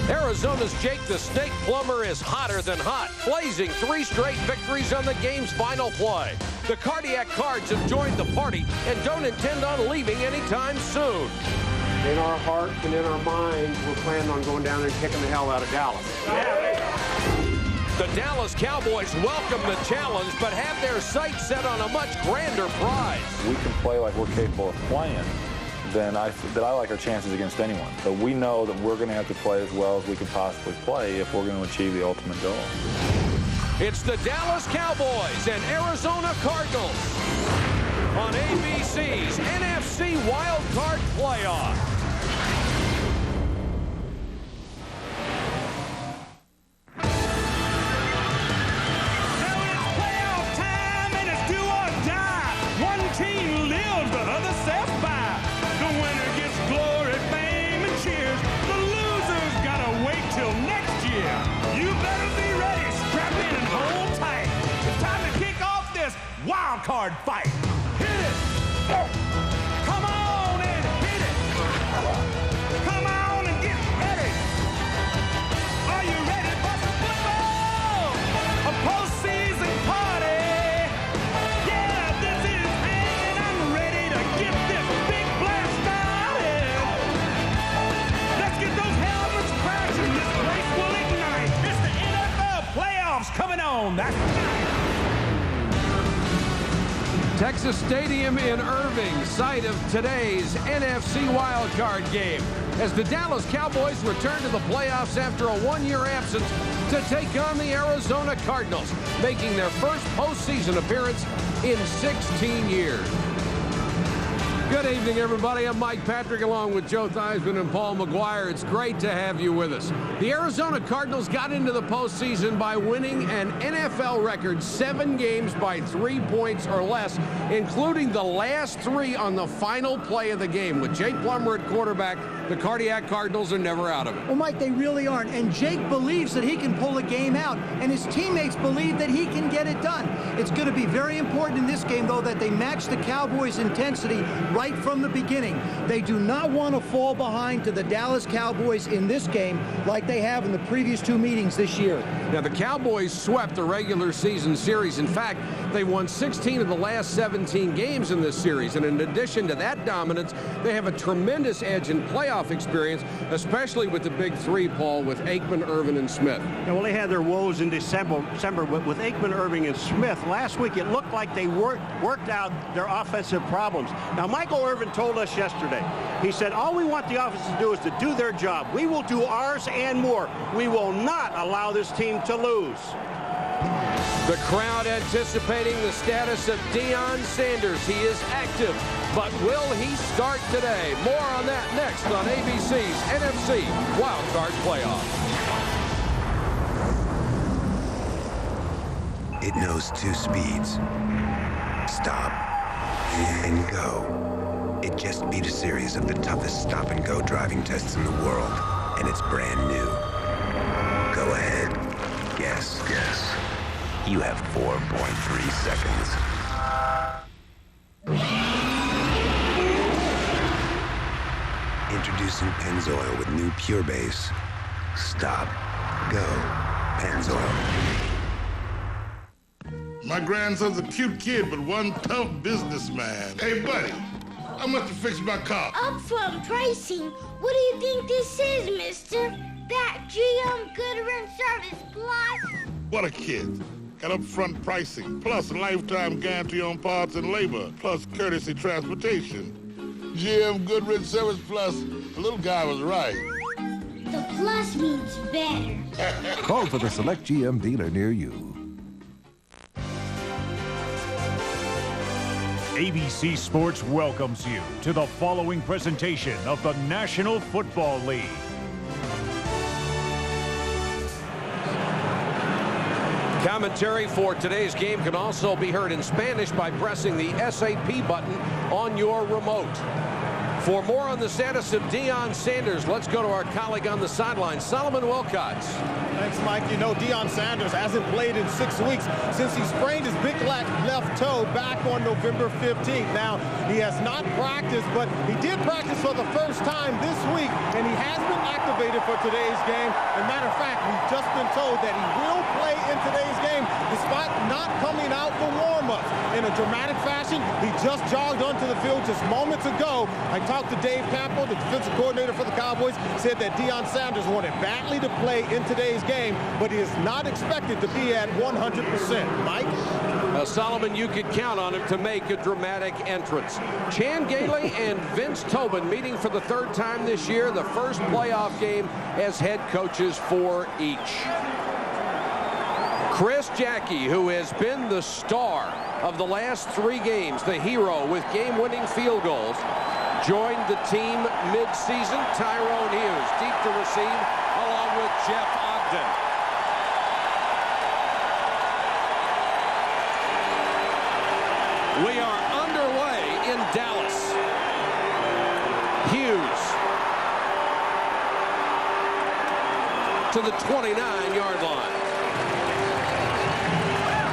Arizona's Jake the Snake Plummer is hotter than hot, blazing 3 straight victories on the game's final play. The Cardiac Cards have joined the party and don't intend on leaving anytime soon. In our hearts and in our minds, we're planning on going down there and kicking the hell out of Dallas. The Dallas Cowboys welcome the challenge, but have their sights set on a much grander prize. We can play like we're capable of playing, then I like our chances against anyone. But we know that we're going to have to play as well as we can possibly play if we're going to achieve the ultimate goal. It's the Dallas Cowboys and Arizona Cardinals on ABC's NFC Wild Card Playoff. Wild card fight. Hit it. Come on and hit it. Come on and get ready. Are you ready for some football? A postseason party. Yeah, this is hanging. I'm ready to get this big blast started. Let's get those helmets crashing. This place will ignite. It's the NFL playoffs coming on. That's right. Texas Stadium in Irving, site of today's NFC wildcard game, as the Dallas Cowboys return to the playoffs after a 1-year absence to take on the Arizona Cardinals, making their first postseason appearance in 16 years. Good evening, everybody. I'm Mike Patrick, along with Joe Theismann and Paul McGuire. It's great to have you with us. The Arizona Cardinals got into the postseason by winning an NFL record 7 games by 3 points or less, including the last 3 on the final play of the game. With Jake Plummer at quarterback, the Cardiac Cardinals are never out of it. Well, Mike, they really aren't. And Jake believes that he can pull a game out, and his teammates believe that he can get it done. It's going to be very important in this game, though, that they match the Cowboys' intensity right from the beginning. They do not want to fall behind to the Dallas Cowboys in this game like they have in the previous 2 meetings this year. Now, the Cowboys swept the regular season series. In fact, they won 16 of the last 17 games in this series. And in addition to that dominance, they have a tremendous edge in playoff experience, especially with the big 3, Paul, with Aikman, Irvin, and Smith. Yeah, well, they had their woes in December, but with Aikman, Irving, and Smith, last week it looked like they worked out their offensive problems. Now, Michael Irvin told us yesterday, he said, all we want the offense to do is to do their job. We will do ours and more. We will not allow this team to lose. The crowd anticipating the status of Deion Sanders. He is active, but will he start today? More on that next on ABC's NFC Wildcard Playoff. It knows 2 speeds. Stop and go. It just beat a series of the toughest stop-and-go driving tests in the world, and it's brand new. Go ahead. Guess. You have 4.3 seconds. Introducing Pennzoil with new Pure Base. Stop. Go. Pennzoil. My grandson's a cute kid, but one tough businessman. Hey, buddy, how much to fix my car? Upfront pricing? What do you think this is, mister? That GM Goodwin Service Plus? What a kid. Got upfront pricing, plus a lifetime guarantee on parts and labor, plus courtesy transportation. GM Goodrich Service Plus, the little guy was right. The plus means better. Call for the select GM dealer near you. ABC Sports welcomes you to the following presentation of the National Football League. Commentary for today's game can also be heard in Spanish by pressing the SAP button on your remote. For more on the status of Deion Sanders, let's go to our colleague on the sideline, Solomon Wilcots. Thanks, Mike. You know, Deion Sanders hasn't played in 6 weeks since he sprained his big left toe back on November 15th. Now, he has not practiced, but he did practice for the first time this week, and he has been activated for today's game. As a matter of fact, we've just been told that he will play in today's game despite not coming out for warm-ups. In a dramatic fashion, he just jogged onto the field just moments ago. I talked to Dave Campbell, the defensive coordinator for the Cowboys, said that Deion Sanders wanted badly to play in today's game, but he is not expected to be at 100%. Mike? Solomon, you could count on him to make a dramatic entrance. Chan Gailey and Vince Tobin meeting for the third time this year, the first playoff game as head coaches for each. Chris Jackie, who has been the star of the last 3 games, the hero with game-winning field goals, joined the team mid-season. Tyrone Hughes deep to receive along with Jeff Ogden. We are underway in Dallas. Hughes to the 29-yard line.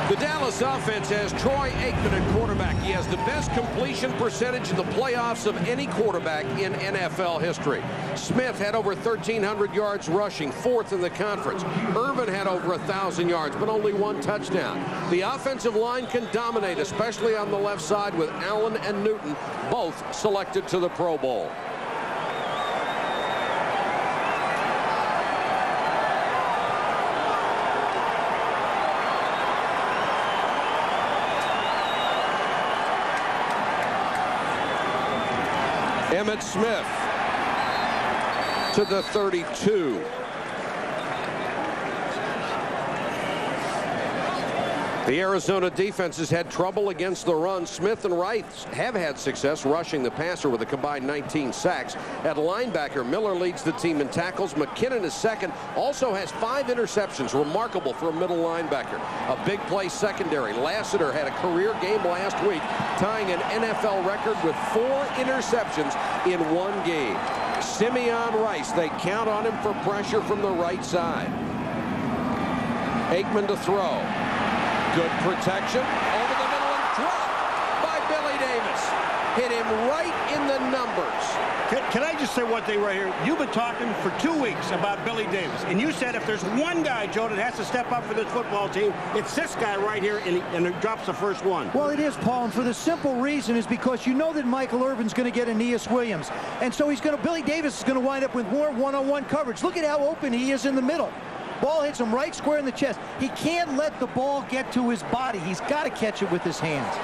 The Dallas offense has Troy Aikman at quarterback. He has the best completion percentage in the playoffs of any quarterback in NFL history. Smith had over 1,300 yards rushing, 4th in the conference. Irvin had over 1,000 yards, but only 1 touchdown. The offensive line can dominate, especially on the left side with Allen and Newton, both selected to the Pro Bowl. Emmitt Smith to the 32. The Arizona defense has had trouble against the run. Smith and Wright have had success rushing the passer with a combined 19 sacks. At linebacker, Miller leads the team in tackles. McKinnon is second, also has 5 interceptions, remarkable for a middle linebacker. A big play secondary. Lassiter had a career game last week, tying an NFL record with 4 interceptions in 1 game. Simeon Rice, they count on him for pressure from the right side. Aikman to throw. Good protection over the middle and dropped by Billy Davis. Hit him right in the numbers. Can I just say one thing right here? You've been talking for 2 weeks about Billy Davis, and you said if there's one guy, Joe, that has to step up for this football team, it's this guy right here, and it drops the first one. Well, it is, Paul, and for the simple reason is because you know that Michael Irvin's going to get Aeneas Williams, and so Billy Davis is going to wind up with more one-on-one coverage. Look at how open he is in the middle. Ball hits him right square in the chest. He can't let the ball get to his body. He's got to catch it with his hands.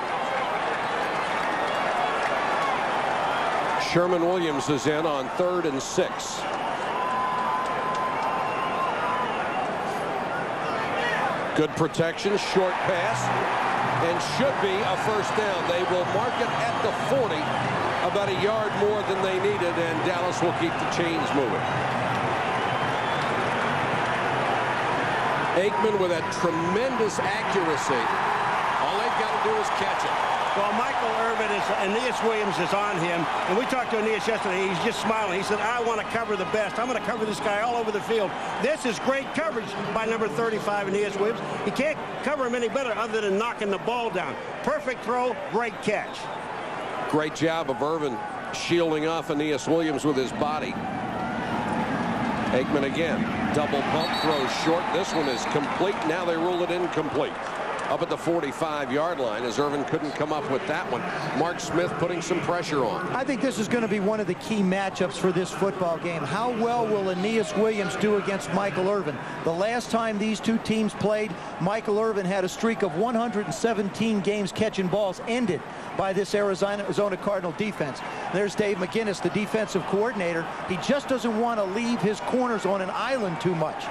Sherman Williams is in on 3rd and 6. Good protection, short pass, and should be a first down. They will mark it at the 40, about a yard more than they needed, and Dallas will keep the chains moving. Aikman with a tremendous accuracy. All they've got to do is catch it. Well, Michael Irvin Aeneas Williams is on him, and we talked to Aeneas yesterday. He's just smiling. He said, I want to cover the best. I'm going to cover this guy all over the field. This is great coverage by number 35, Aeneas Williams. He can't cover him any better other than knocking the ball down. Perfect throw, great catch. Great job of Irvin shielding off Aeneas Williams with his body. Aikman again. Double pump, throws short. This one is complete. Now they rule it incomplete. Up at the 45-yard line as Irvin couldn't come up with that one. Mark Smith putting some pressure on. I think this is going to be one of the key matchups for this football game. How well will Aeneas Williams do against Michael Irvin? The last time these two teams played, Michael Irvin had a streak of 117 games catching balls, ended by this Arizona Cardinal defense. There's Dave McGinnis, the defensive coordinator. He just doesn't want to leave his corners on an island too much.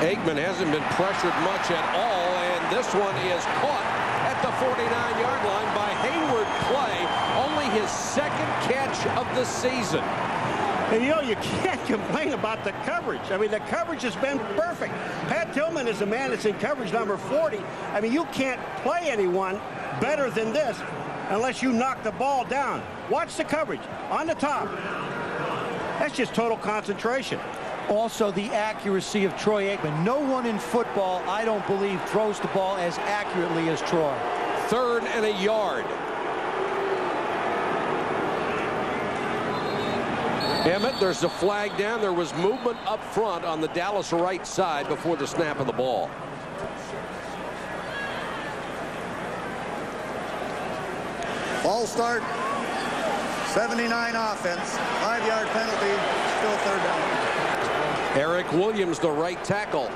Aikman hasn't been pressured much at all, and this one is caught at the 49-yard line by Hayward Clay. Only his 2nd catch of the season. And, you know, you can't complain about the coverage. I mean, the coverage has been perfect. Pat Tillman is the man that's in coverage number 40. I mean, you can't play anyone better than this. unless you knock the ball down. Watch the coverage on the top. That's just total concentration. Also, the accuracy of Troy Aikman. No one in football, I don't believe, throws the ball as accurately as Troy. 3rd and a yard. Emmett, there's a flag down. There was movement up front on the Dallas right side before the snap of the ball. Ball start, 79 offense, 5-yard penalty, still 3rd down. Eric Williams, the right tackle.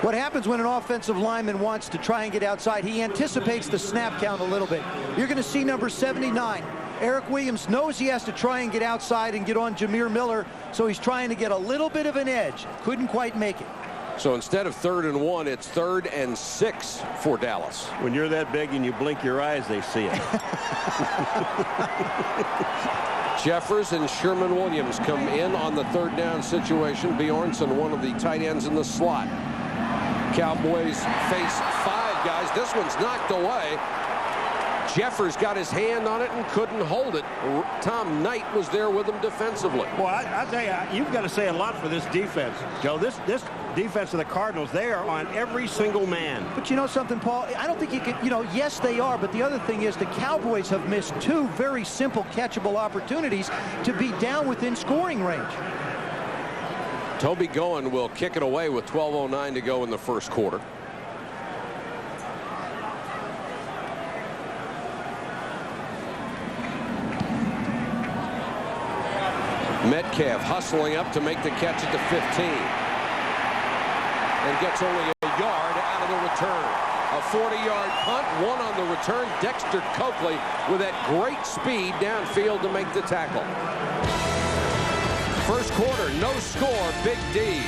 What happens when an offensive lineman wants to try and get outside? He anticipates the snap count a little bit. You're going to see number 79. Eric Williams knows he has to try and get outside and get on Jameer Miller, so he's trying to get a little bit of an edge. Couldn't quite make it. So instead of 3rd and 1, it's 3rd and 6 for Dallas. When you're that big and you blink your eyes, they see it. Jeffers and Sherman Williams come in on the 3rd down situation. Bjornsson, one of the tight ends in the slot. Cowboys face 5 guys. This one's knocked away. Jeffers got his hand on it and couldn't hold it. Tom Knight was there with him defensively. Well, I tell you, you've got to say a lot for this defense, Joe. This defense of the Cardinals, they are on every single man. But you know something, Paul? I don't think you could, yes, they are. But the other thing is the Cowboys have missed 2 very simple catchable opportunities to be down within scoring range. Toby Goen will kick it away with 12:09 to go in the 1st quarter. Metcalf hustling up to make the catch at the 15. And gets only a yard out of the return. A 40-yard punt, 1 on the return. Dexter Coakley with that great speed downfield to make the tackle. 1st quarter, no score, Big D.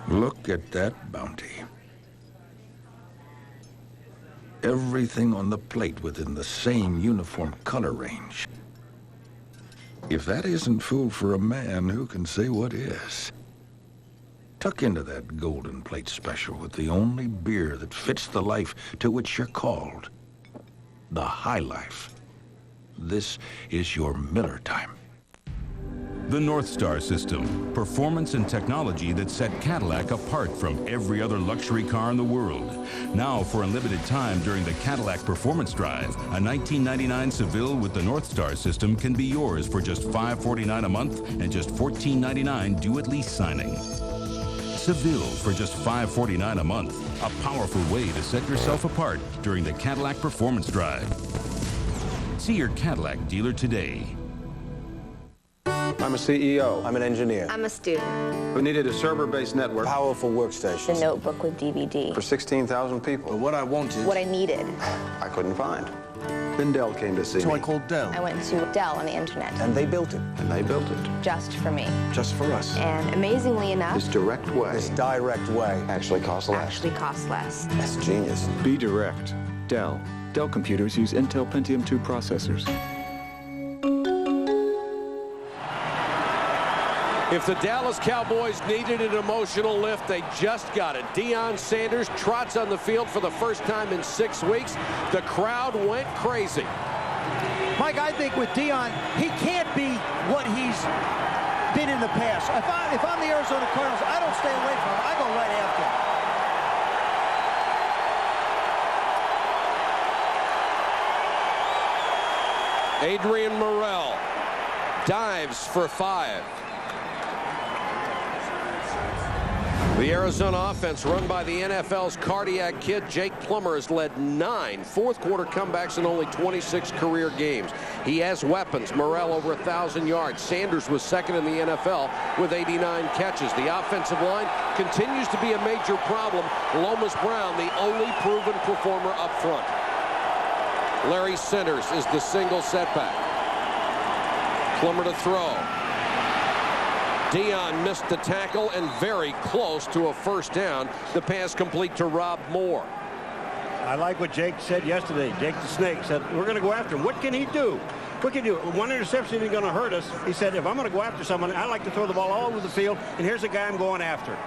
Look at that bounty. Everything on the plate within the same uniform color range. If that isn't food for a man, who can say what is? Tuck into that golden plate special with the only beer that fits the life to which you're called. The High Life. This is your Miller time. The North Star system, performance and technology that set Cadillac apart from every other luxury car in the world. Now, for a limited time during the Cadillac Performance Drive, a 1999 Seville with the North Star system can be yours for just $549 a month and just $14.99 due at lease signing. Seville for just $549 a month, a powerful way to set yourself apart during the Cadillac Performance Drive. See your Cadillac dealer today. I'm a CEO. I'm an engineer. I'm a student. We needed a server-based network. Powerful workstations. A notebook with DVD. For 16,000 people. But what I wanted... What I needed. I couldn't find. Then Dell came to see me. So I called Dell. I went to Dell on the internet. And they built it. And they built it. Just for me. Just for us. And amazingly enough... This direct way actually costs less. That's genius. Be direct. Dell. Dell computers use Intel Pentium 2 processors. If the Dallas Cowboys needed an emotional lift, they just got it. Deion Sanders trots on the field for the first time in 6 weeks. The crowd went crazy. Mike, I think with Deion, he can't be what he's been in the past. If I'm the Arizona Cardinals, I don't stay away from him. I go right after him. Adrian Murrell dives for 5. The Arizona offense, run by the NFL's cardiac kid, Jake Plummer, has led 9 fourth-quarter comebacks in only 26 career games. He has weapons. Murrell over 1,000 yards. Sanders was second in the NFL with 89 catches. The offensive line continues to be a major problem. Lomas Brown, the only proven performer up front. Larry Centers is the single setback. Plummer to throw. Deion missed the tackle and very close to a first down. The pass complete to Rob Moore. I like what Jake said yesterday. Jake the Snake said, we're going to go after him. What can he do? We can do it. One interception isn't going to hurt us. He said, if I'm going to go after someone, I like to throw the ball all over the field, and here's a guy I'm going after.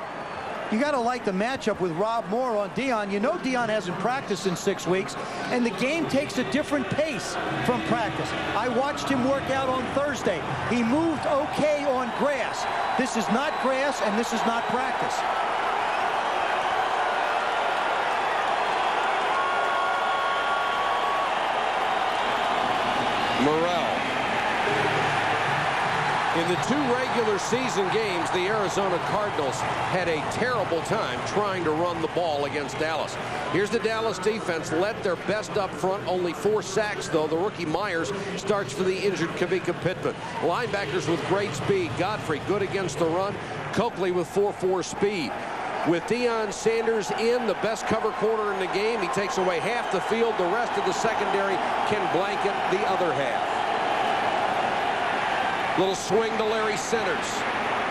You got to like the matchup with Rob Moore on Dion. You know Dion hasn't practiced in 6 weeks, and the game takes a different pace from practice. I watched him work out on Thursday. He moved okay on grass. This is not grass, and this is not practice. Murrell. In the 2 regular season games, the Arizona Cardinals had a terrible time trying to run the ball against Dallas. Here's the Dallas defense, led their best up front, only 4 sacks, though. The rookie Myers starts for the injured Kavika Pittman. Linebackers with great speed. Godfrey, good against the run. Coakley with 4.4 speed. With Deion Sanders in, the best cover corner in the game, he takes away half the field. The rest of the secondary can blanket the other half. Little swing to Larry Centers.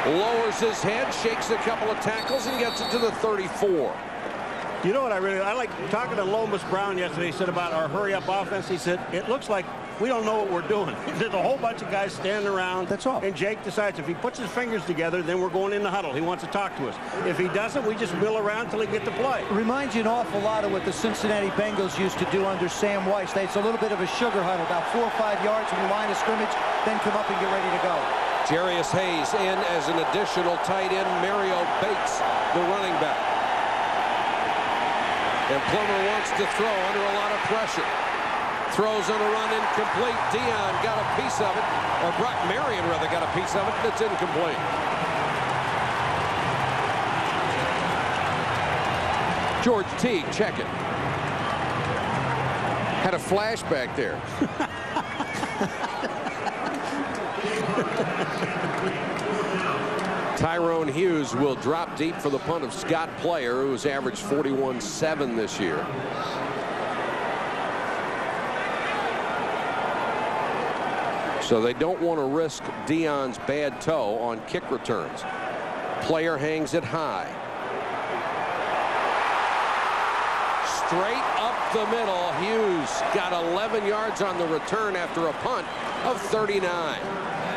Lowers his head, shakes a couple of tackles, and gets it to the 34. You know what I like talking to Lomas Brown yesterday. He said about our hurry-up offense. He said, it looks like we don't know what we're doing. There's a whole bunch of guys standing around. That's all. And Jake decides if he puts his fingers together, then we're going in the huddle. He wants to talk to us. If he doesn't, we just mill around until he get to play. It reminds you an awful lot of what the Cincinnati Bengals used to do under Sam Weiss. It's a little bit of a sugar huddle, about 4 or 5 yards from the line of scrimmage, then come up and get ready to go. Jarius Hayes in as an additional tight end. Mario Bates, the running back. And Plummer wants to throw under a lot of pressure. Throws on a run incomplete. Dion got a piece of it, or Brock Marion rather got a piece of it. That's incomplete. George Teague, check it. Had a flashback there. Tyrone Hughes will drop deep for the punt of Scott Player, who has averaged 41.7 this year. So they don't want to risk Dion's bad toe on kick returns. Player hangs it high. Straight up the middle. Hughes got 11 yards on the return after a punt of 39.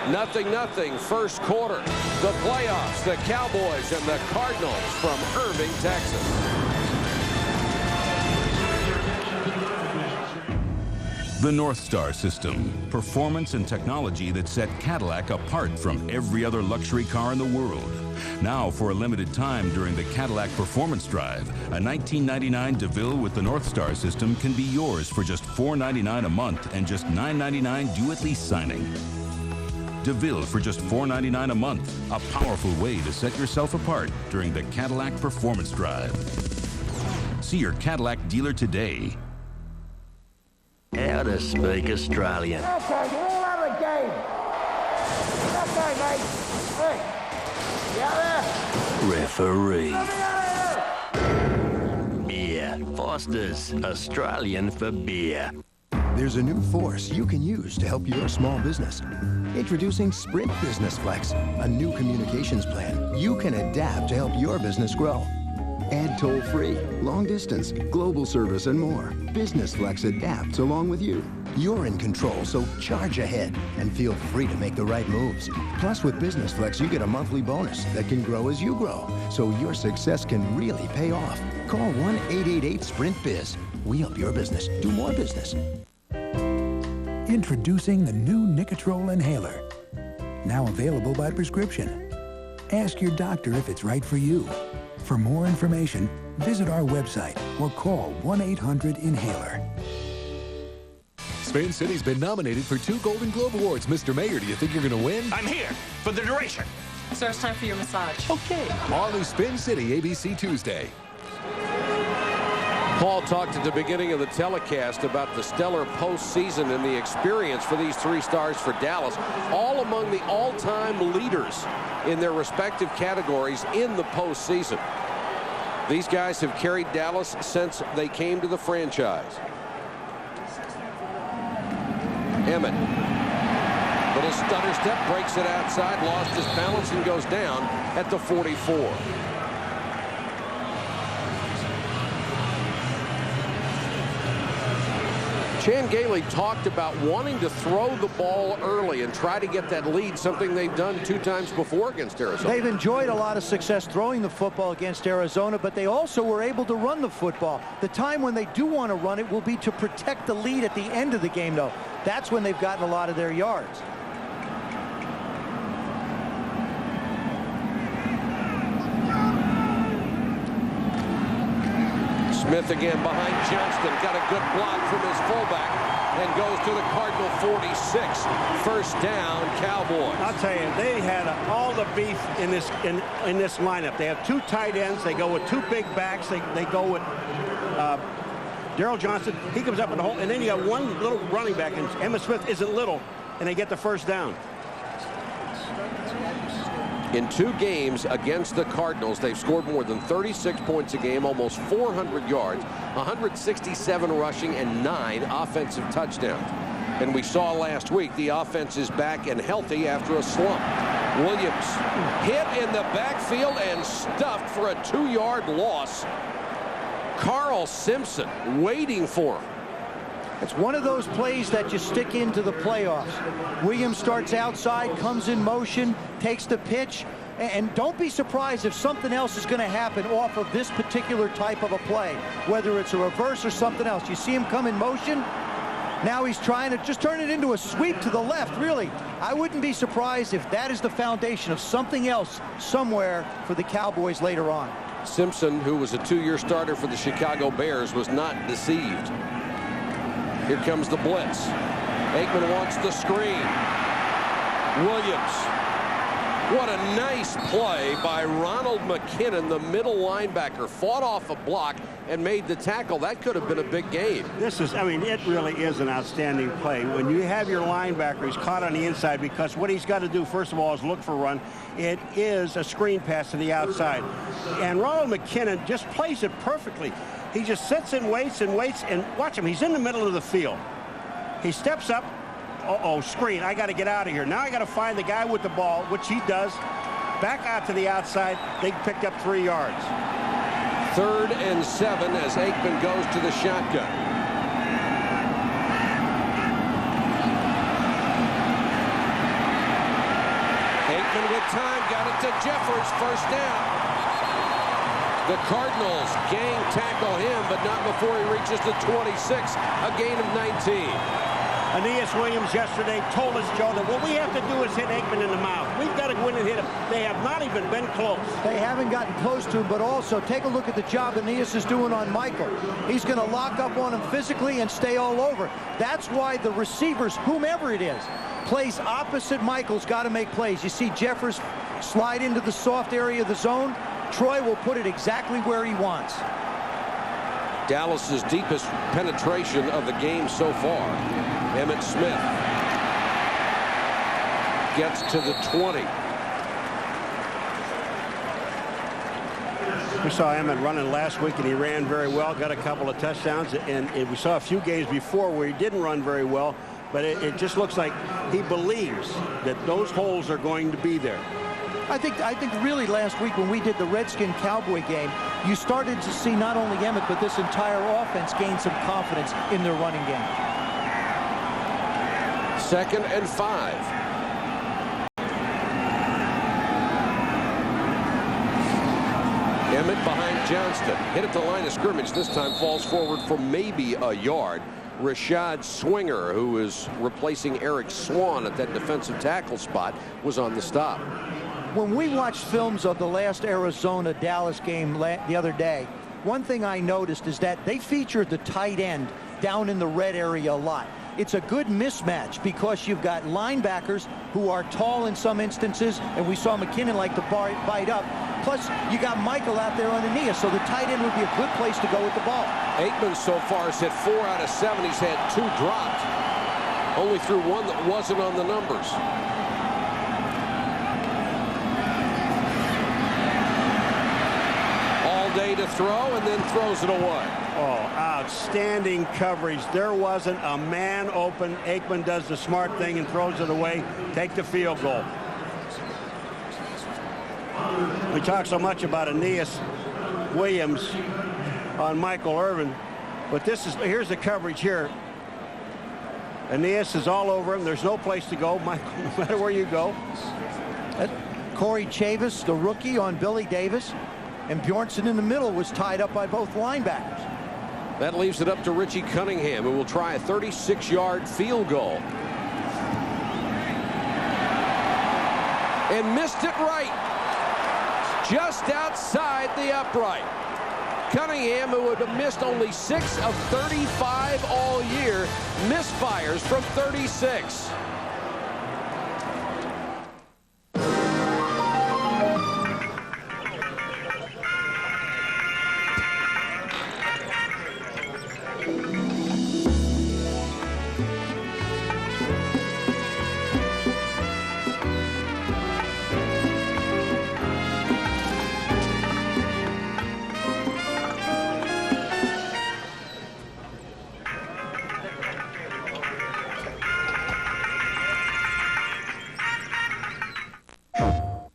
0-0 first quarter. The playoffs, the Cowboys and the Cardinals from Irving, Texas. The North Star system, performance and technology that set Cadillac apart from every other luxury car in the world. Now, for a limited time during the Cadillac Performance Drive, a 1999 DeVille with the North Star system can be yours for just $4.99 a month and just $9.99 due at lease signing. DeVille for just $4.99 a month, a powerful way to set yourself apart during the Cadillac Performance Drive. See your Cadillac dealer today. How to speak Australian. Okay, we'll have a game. Okay, mate. Hey, you out there? Referee. Beer. Foster's. Australian for beer. There's a new force you can use to help your small business. Introducing Sprint Business Flex, a new communications plan you can adapt to help your business grow. Add toll-free, long distance, global service, and more. Business Flex adapts along with you. You're in control, so charge ahead and feel free to make the right moves. Plus, with Business Flex, you get a monthly bonus that can grow as you grow, so your success can really pay off. Call 1-888-SPRINT-BIZ. We help your business do more business. Introducing the new Nicotrol inhaler. Now available by prescription. Ask your doctor if it's right for you. For more information, visit our website or call 1-800-INHALER. Spin City's been nominated for 2 Golden Globe Awards. Mr. Mayor, do you think you're going to win? I'm here for the duration. Sir, it's time for your massage. Okay. All new Spin City, ABC Tuesday. Paul talked at the beginning of the telecast about the stellar postseason and the experience for these 3 stars for Dallas, all among the all-time leaders in their respective categories in the postseason. These guys have carried Dallas since they came to the franchise. Emmett. Little stutter step, breaks it outside, lost his balance and goes down at the 44. Chan Gailey talked about wanting to throw the ball early and try to get that lead, something they've done 2 times before against Arizona. They've enjoyed a lot of success throwing the football against Arizona, but they also were able to run the football. The time when they do want to run it will be to protect the lead at the end of the game, though. That's when they've gotten a lot of their yards. Smith again behind Johnston, got a good block from his fullback and goes to the Cardinal 46. First down, Cowboys. I'll tell you, they had all the beef in this lineup. They have 2 tight ends. They go with 2 big backs. They go with Darrell Johnson. He comes up in the hole, and then you got 1 little running back, and Emmitt Smith isn't little, and they get the first down. In 2 games against the Cardinals, they've scored more than 36 points a game, almost 400 yards, 167 rushing, and 9 offensive touchdowns. And we saw last week the offense is back and healthy after a slump. Williams hit in the backfield and stuffed for a 2-yard loss. Carl Simpson waiting for him. It's one of those plays that you stick into the playoffs. Williams starts outside, comes in motion, takes the pitch, and don't be surprised if something else is going to happen off of this particular type of a play, whether it's a reverse or something else. You see him come in motion. Now he's trying to just turn it into a sweep to the left, really. I wouldn't be surprised if that is the foundation of something else somewhere for the Cowboys later on. Simpson, who was a 2-year starter for the Chicago Bears, was not deceived. Here comes the blitz. Aikman wants the screen. Williams. What a nice play by Ronald McKinnon, the middle linebacker. Fought off a block and made the tackle. That could have been a big game. This is, I mean, it really is an outstanding play. When you have your linebacker, he's caught on the inside, because what he's got to do, first of all, is look for a run. It is a screen pass to the outside. And Ronald McKinnon just plays it perfectly. He just sits and waits, and watch him. He's in the middle of the field. He steps up. Uh-oh, screen. I got to get out of here. Now I got to find the guy with the ball, which he does. Back out to the outside. They picked up 3 yards. 3rd and 7 as Aikman goes to the shotgun. Aikman with time. Got it to Jeffers. First down. The Cardinals gang tackle him, but not before he reaches the 26, a gain of 19. Aeneas Williams yesterday told us, Joe, that what we have to do is hit Aikman in the mouth. We've got to go in and hit him. They have not even been close. They haven't gotten close to him, but also take a look at the job Aeneas is doing on Michael. He's going to lock up on him physically and stay all over. That's why the receivers, whomever it is, plays opposite Michael's got to make plays. You see Jeffers slide into the soft area of the zone. Troy will put it exactly where he wants. Dallas's deepest penetration of the game so far. Emmitt Smith gets to the 20. We saw Emmitt running last week, and he ran very well, got a couple of touchdowns, and we saw a few games before where he didn't run very well, but it just looks like he believes that those holes are going to be there. I think really last week when we did the Redskin-Cowboy game, you started to see not only Emmitt, but this entire offense gain some confidence in their running game. 2nd and 5. Emmitt behind Johnston. Hit at the line of scrimmage. This time falls forward for maybe a yard. Rashad Swinger, who is replacing Eric Swan at that defensive tackle spot, was on the stop. When we watched films of the last Arizona-Dallas game the other day, one thing I noticed is that they featured the tight end down in the red area a lot. It's a good mismatch because you've got linebackers who are tall in some instances, and we saw McKinnon like to bite up. Plus, you got Michael out there on Aeneas, so the tight end would be a good place to go with the ball. Aikman so far has hit 4 out of 7. He's had 2 dropped. Only threw 1 that wasn't on the numbers. All day to throw, and then throws it away. Oh, outstanding coverage. There wasn't a man open. Aikman does the smart thing and throws it away. Take the field goal. We talk so much about Aeneas Williams on Michael Irvin, but here's the coverage here. Aeneas is all over him. There's no place to go, Michael, no matter where you go. Corey Chavis, the rookie, on Billy Davis. And Bjornsson in the middle was tied up by both linebackers. That leaves it up to Richie Cunningham, who will try a 36-yard field goal. And missed it right. Just outside the upright. Cunningham, who would have missed only 6 of 35 all year, misfires from 36.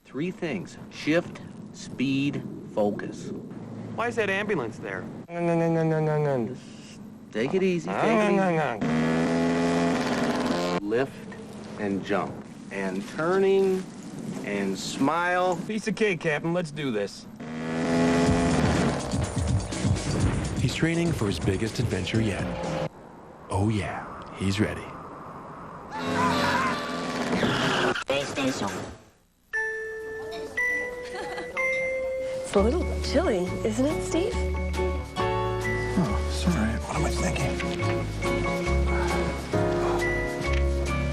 Three things: shift, speed, focus. Why is that ambulance there? No. Take it easy. Take it easy. Lift and jump. And turning and smile. Piece of cake, Captain. Let's do this. He's training for his biggest adventure yet. Oh yeah, he's ready. PlayStation. It's a little chilly, isn't it, Steve? Oh, sorry. What am I thinking?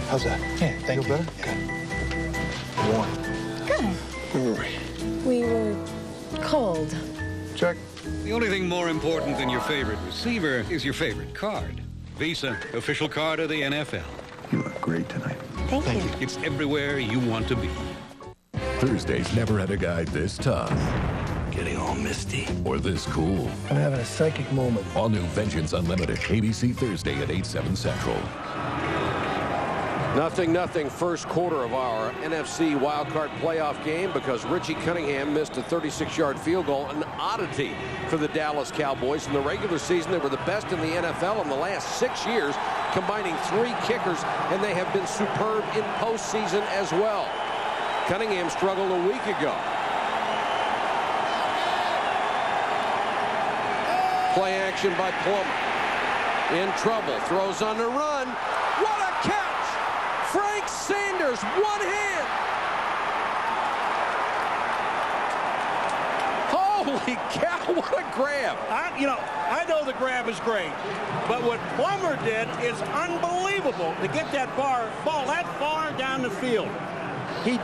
How's that? Yeah, thank you. Better? Good. Warm. Good. Where were we? We were cold. Check. The only thing more important than your favorite receiver is your favorite card. Visa, official card of the NFL. You look great tonight. Thank you. It's everywhere you want to be. Thursday's never had a guy this tough. Getting all misty. Or this cool. I'm having a psychic moment. All new Vengeance Unlimited. ABC Thursday at 8/7 Central. 0-0 first quarter of our NFC wildcard playoff game because Richie Cunningham missed a 36-yard field goal, an oddity for the Dallas Cowboys. In the regular season, they were the best in the NFL in the last 6 years, combining 3 kickers, and they have been superb in postseason as well. Cunningham struggled a week ago. Play action by Plummer. In trouble, throws on the run. What a catch! Frank Sanders, one hand. Holy cow, what a grab. I know the grab is great, but what Plummer did is unbelievable to get that ball that far down the field.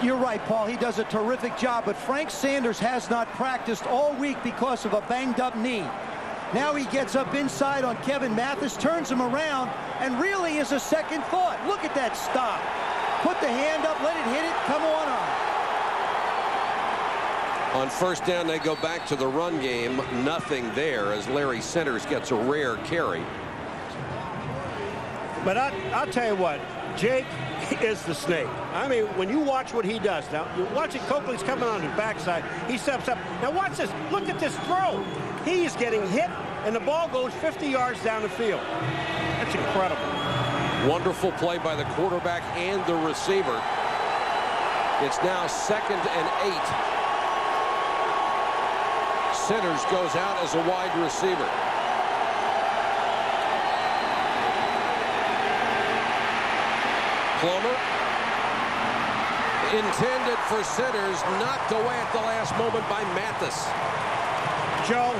You're right, Paul. He does a terrific job, but Frank Sanders has not practiced all week because of a banged-up knee. Now he gets up inside on Kevin Mathis, turns him around, and really is a second thought. Look at that stop. Put the hand up, let it hit it, come on. On first down, they go back to the run game. Nothing there as Larry Centers gets a rare carry. But I'll tell you what, Jake is the snake. I mean, when you watch what he does, now you're watching Coakley's coming on his backside. He steps up. Now watch this. Look at this throw. He's getting hit, and the ball goes 50 yards down the field. That's incredible. Wonderful play by the quarterback and the receiver. It's now 2nd and 8. Centers goes out as a wide receiver. Plummer intended for Centers, knocked away at the last moment by Mathis. Joe,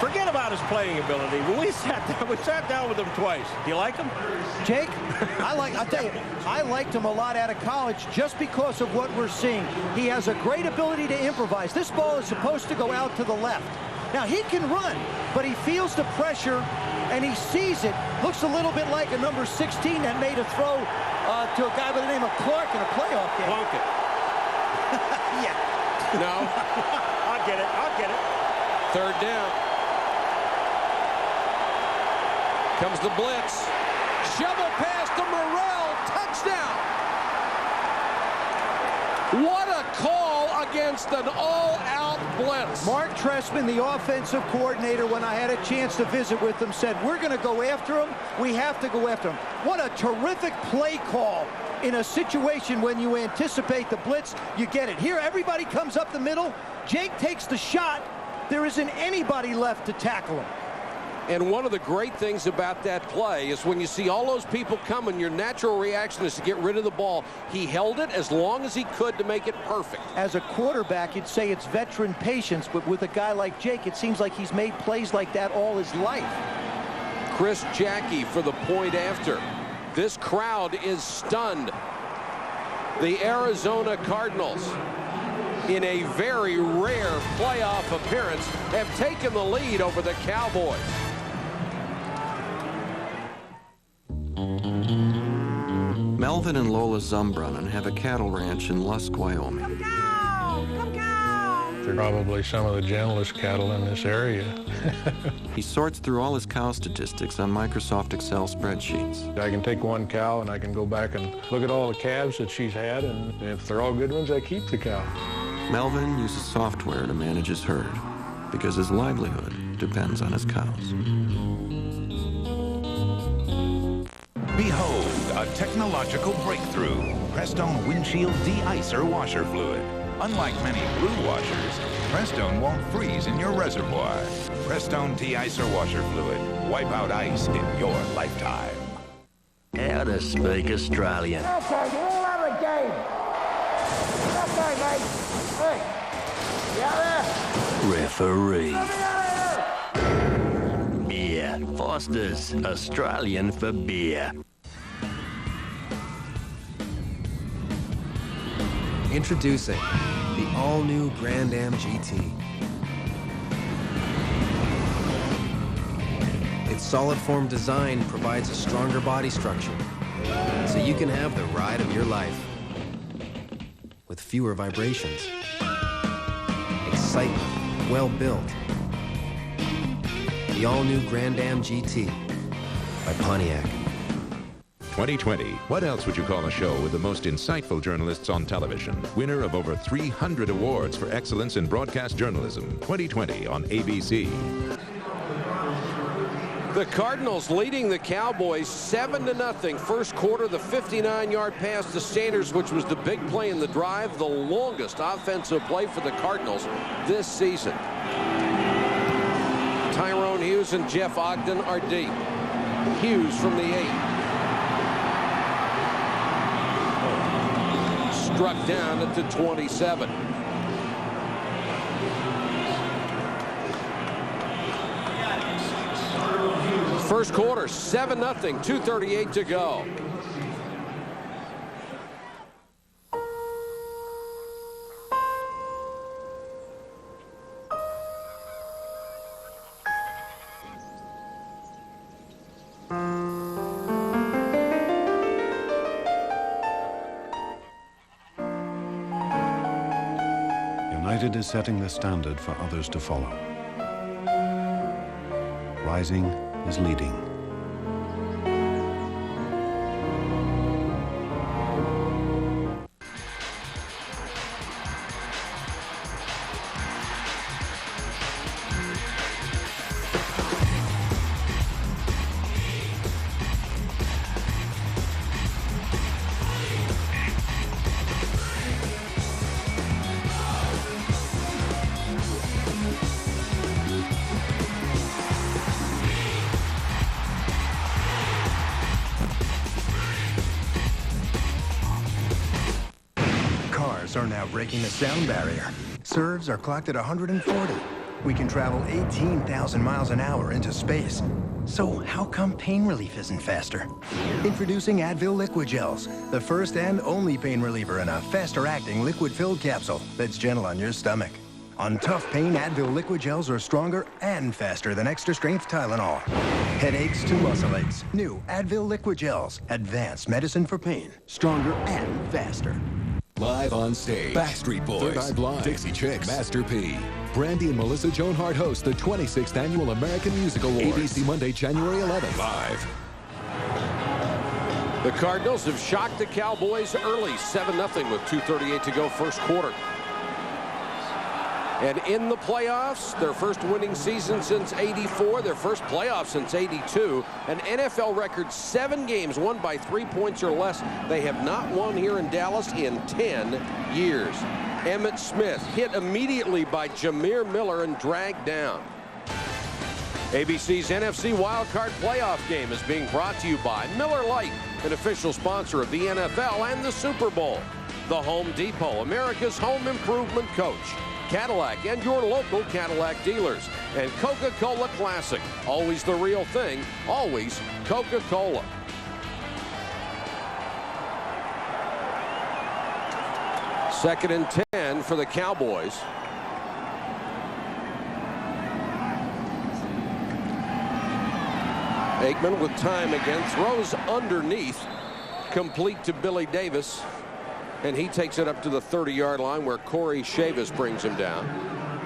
forget about his playing ability. When we sat down with him twice. Do you like him? Jake, I'll tell you, I liked him a lot out of college just because of what we're seeing. He has a great ability to improvise. This ball is supposed to go out to the left. Now, he can run, but he feels the pressure, and he sees it. Looks a little bit like a number 16 that made a throw to a guy by the name of Clark in a playoff game. Plunkett. Yeah. No. I'll get it. Third down. Comes the blitz. Shovel pass to Murrell. Touchdown. What a call against against an all-out blitz. Mark Trestman, the offensive coordinator, when I had a chance to visit with him, said, we're going to go after him. We have to go after him. What a terrific play call. In a situation when you anticipate the blitz, you get it. Here, everybody comes up the middle. Jake takes the shot. There isn't anybody left to tackle him. And one of the great things about that play is when you see all those people coming, your natural reaction is to get rid of the ball. He held it as long as he could to make it perfect. As a quarterback, you'd say it's veteran patience, but with a guy like Jake, it seems like he's made plays like that all his life. Chris Jackie for the point after. This crowd is stunned. The Arizona Cardinals, in a very rare playoff appearance, have taken the lead over the Cowboys. Melvin and Lola Zumbrunnen have a cattle ranch in Lusk, Wyoming. They're probably some of the gentlest cattle in this area. He sorts through all his cow statistics on Microsoft Excel spreadsheets. I can take one cow and I can go back and look at all the calves that she's had, and if they're all good ones, I keep the cow. Melvin uses software to manage his herd because his livelihood depends on his cows. Behold, a technological breakthrough. Prestone Windshield De-Icer Washer Fluid. Unlike many blue washers, Prestone won't freeze in your reservoir. Prestone De-Icer Washer Fluid. Wipe out ice in your lifetime. How to speak Australian. Okay, we'll have a game. Okay, mate. Hey, you out there? Referee. Beer. Foster's. Australian for beer. Introducing the all-new Grand Am GT. Its solid form design provides a stronger body structure, so you can have the ride of your life with fewer vibrations. Excitement, well built. The all-new Grand Am GT by Pontiac. 2020. What else would you call a show with the most insightful journalists on television? Winner of over 300 awards for excellence in broadcast journalism. 2020 on ABC. The Cardinals leading the Cowboys 7-0. First quarter, the 59-yard pass to Sanders, which was the big play in the drive, the longest offensive play for the Cardinals this season. Tyrone Hughes and Jeff Ogden are deep. Hughes from the 8. Struck down at the 27. First quarter, 7-0, 2:38 to go. United is setting the standard for others to follow. Rising is leading. Are now breaking the sound barrier. Serves are clocked at 140. We can travel 18,000 miles an hour into space. So how come pain relief isn't faster? Introducing Advil Liquid Gels, the first and only pain reliever in a faster-acting liquid-filled capsule that's gentle on your stomach. On tough pain, Advil Liquid Gels are stronger and faster than extra-strength Tylenol. Headaches to muscle aches. New Advil Liquid Gels. Advanced medicine for pain. Stronger and faster. Live on stage, Backstreet Boys, Third Eye Blind, Dixie Chicks, Master P. Brandy and Melissa Joan Hart host the 26th Annual American Music Awards. ABC Monday, January 11th. Live. The Cardinals have shocked the Cowboys early, 7-0 with 2:38 to go first quarter. And in the playoffs, their first winning season since '84, their first playoffs since '82, an NFL record 7 games won by 3 points or less. They have not won here in Dallas in 10 years. Emmitt Smith hit immediately by Jameer Miller and dragged down. ABC's NFC Wildcard Playoff game is being brought to you by Miller Lite, an official sponsor of the NFL and the Super Bowl. The Home Depot, America's home improvement coach. Cadillac and your local Cadillac dealers. And Coca-Cola Classic. Always the real thing. Always Coca-Cola. Second and 10 for the Cowboys. Aikman with time again, throws underneath, complete to Billy Davis, and he takes it up to the 30-yard line where Corey Chavis brings him down.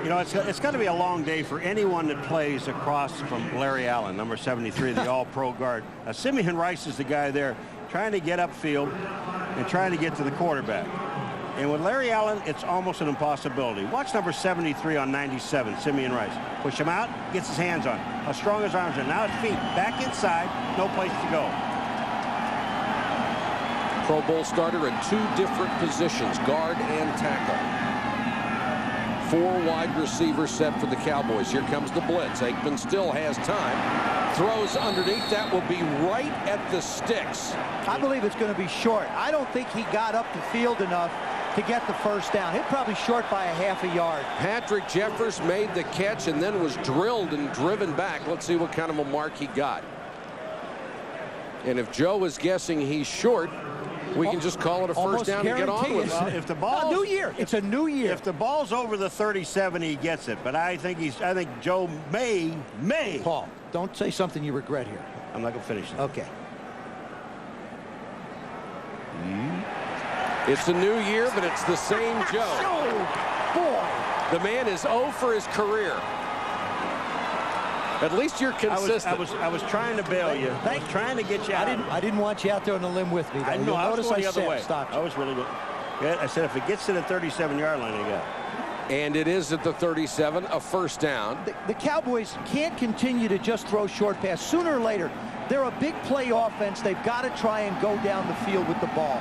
You know, it's got to be a long day for anyone that plays across from Larry Allen, number 73, the all-pro guard. Simeon Rice is the guy there trying to get upfield and trying to get to the quarterback. And with Larry Allen, it's almost an impossibility. Watch number 73 on 97, Simeon Rice. Push him out, gets his hands on. How strong his arms are. Now his feet back inside, no place to go. Pro Bowl starter in 2 different positions, guard and tackle. 4 wide receivers set for the Cowboys. Here comes the blitz. Aikman still has time. Throws underneath. That will be right at the sticks. I believe it's going to be short. I don't think he got up the field enough to get the first down. Hit probably short by a half a yard. Patrick Jeffers made the catch and then was drilled and driven back. Let's see what kind of a mark he got. And if Joe is guessing he's short, we can just call it a first down and get on with it. Well, if the ball, new year. It's a new year. If the ball's over the 37, he gets it. But I think Joe may. Paul, don't say something you regret here. I'm not going to finish it. Okay. It's a new year, but it's the same Joe. Oh, boy. The man is 0 for his career. At least you're consistent. I was trying to bail you. I was trying to get you out. I didn't want you out there on the limb with me. I know. I was going the other way. Stop. I was really good. Yeah, I said if it gets to the 37-yard line, I got it. And it is at the 37, a first down. The Cowboys can't continue to just throw short pass. Sooner or later, they're a big play offense. They've got to try and go down the field with the ball.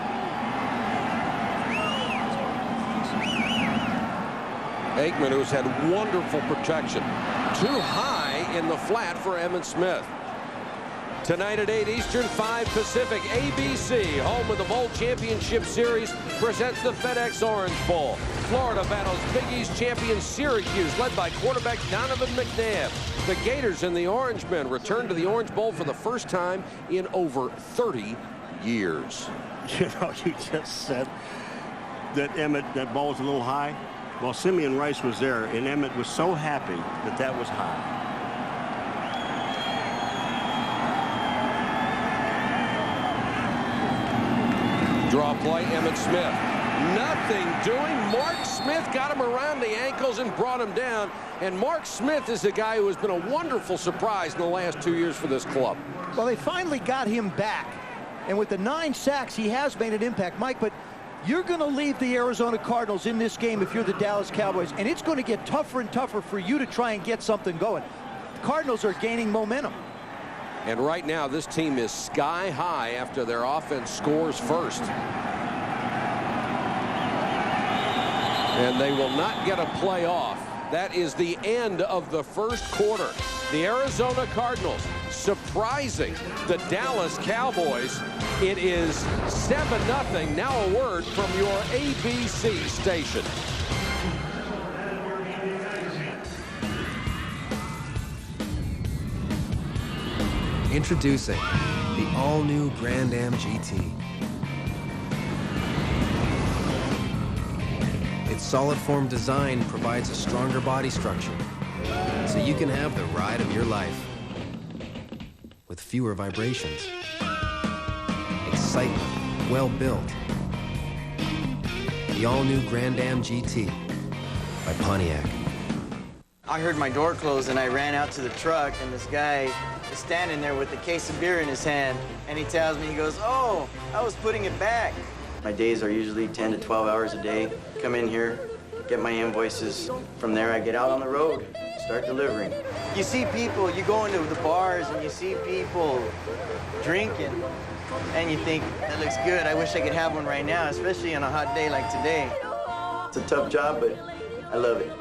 Aikman, who's had wonderful protection. Too high in the flat for Emmitt Smith. Tonight at 8 Eastern, 5 Pacific, ABC, home of the Bowl Championship Series, presents the FedEx Orange Bowl. Florida battles Big East champion Syracuse, led by quarterback Donovan McNabb. The Gators and the Orangemen return to the Orange Bowl for the first time in over 30 years. You know, you just said that that ball was a little high. Well, Simeon Rice was there, and Emmitt was so happy that that was high. Draw play, Emmitt Smith. Nothing doing. Mark Smith got him around the ankles and brought him down. And Mark Smith is a guy who has been a wonderful surprise in the last 2 years for this club. Well, they finally got him back. And with the 9 sacks, he has made an impact, Mike. But you're going to leave the Arizona Cardinals in this game if you're the Dallas Cowboys. And it's going to get tougher and tougher for you to try and get something going. The Cardinals are gaining momentum. And right now, this team is sky high after their offense scores first. And they will not get a play off. That is the end of the first quarter. The Arizona Cardinals surprising the Dallas Cowboys. It is 7-0. Now a word from your ABC station. Introducing the all-new Grand Am GT. Its solid form design provides a stronger body structure, so you can have the ride of your life with fewer vibrations. Excitement, well built. The all-new Grand Am GT by Pontiac. I heard my door close and I ran out to the truck, and this guy is standing there with a case of beer in his hand, and he tells me, he goes, "Oh, I was putting it back." My days are usually 10 to 12 hours a day. Come in here, get my invoices. From there, I get out on the road, start delivering. You see people, you go into the bars and you see people drinking, and you think, that looks good. I wish I could have one right now, especially on a hot day like today. It's a tough job, but I love it.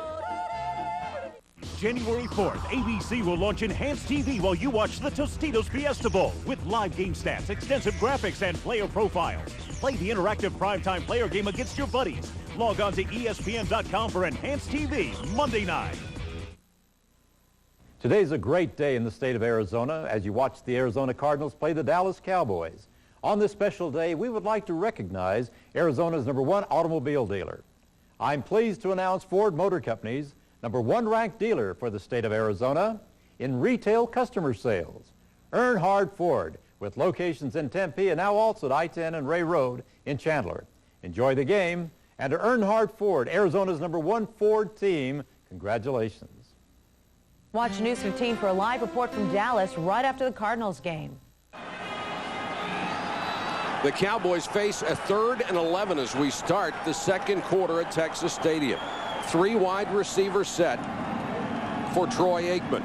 January 4th, ABC will launch Enhanced TV while you watch the Tostitos Fiesta Bowl with live game stats, extensive graphics, and player profiles. Play the interactive primetime player game against your buddies. Log on to ESPN.com for Enhanced TV Monday night. Today's a great day in the state of Arizona as you watch the Arizona Cardinals play the Dallas Cowboys. On this special day, we would like to recognize Arizona's #1 automobile dealer. I'm pleased to announce Ford Motor Company's #1 ranked dealer for the state of Arizona in retail customer sales. Earnhardt Ford, with locations in Tempe and now also at I-10 and Ray Road in Chandler. Enjoy the game, and to Earnhardt Ford, Arizona's #1 Ford team, congratulations. Watch News 15 for a live report from Dallas right after the Cardinals game. The Cowboys face a 3rd and 11 as we start the second quarter at Texas Stadium. 3 wide receiver set for Troy Aikman.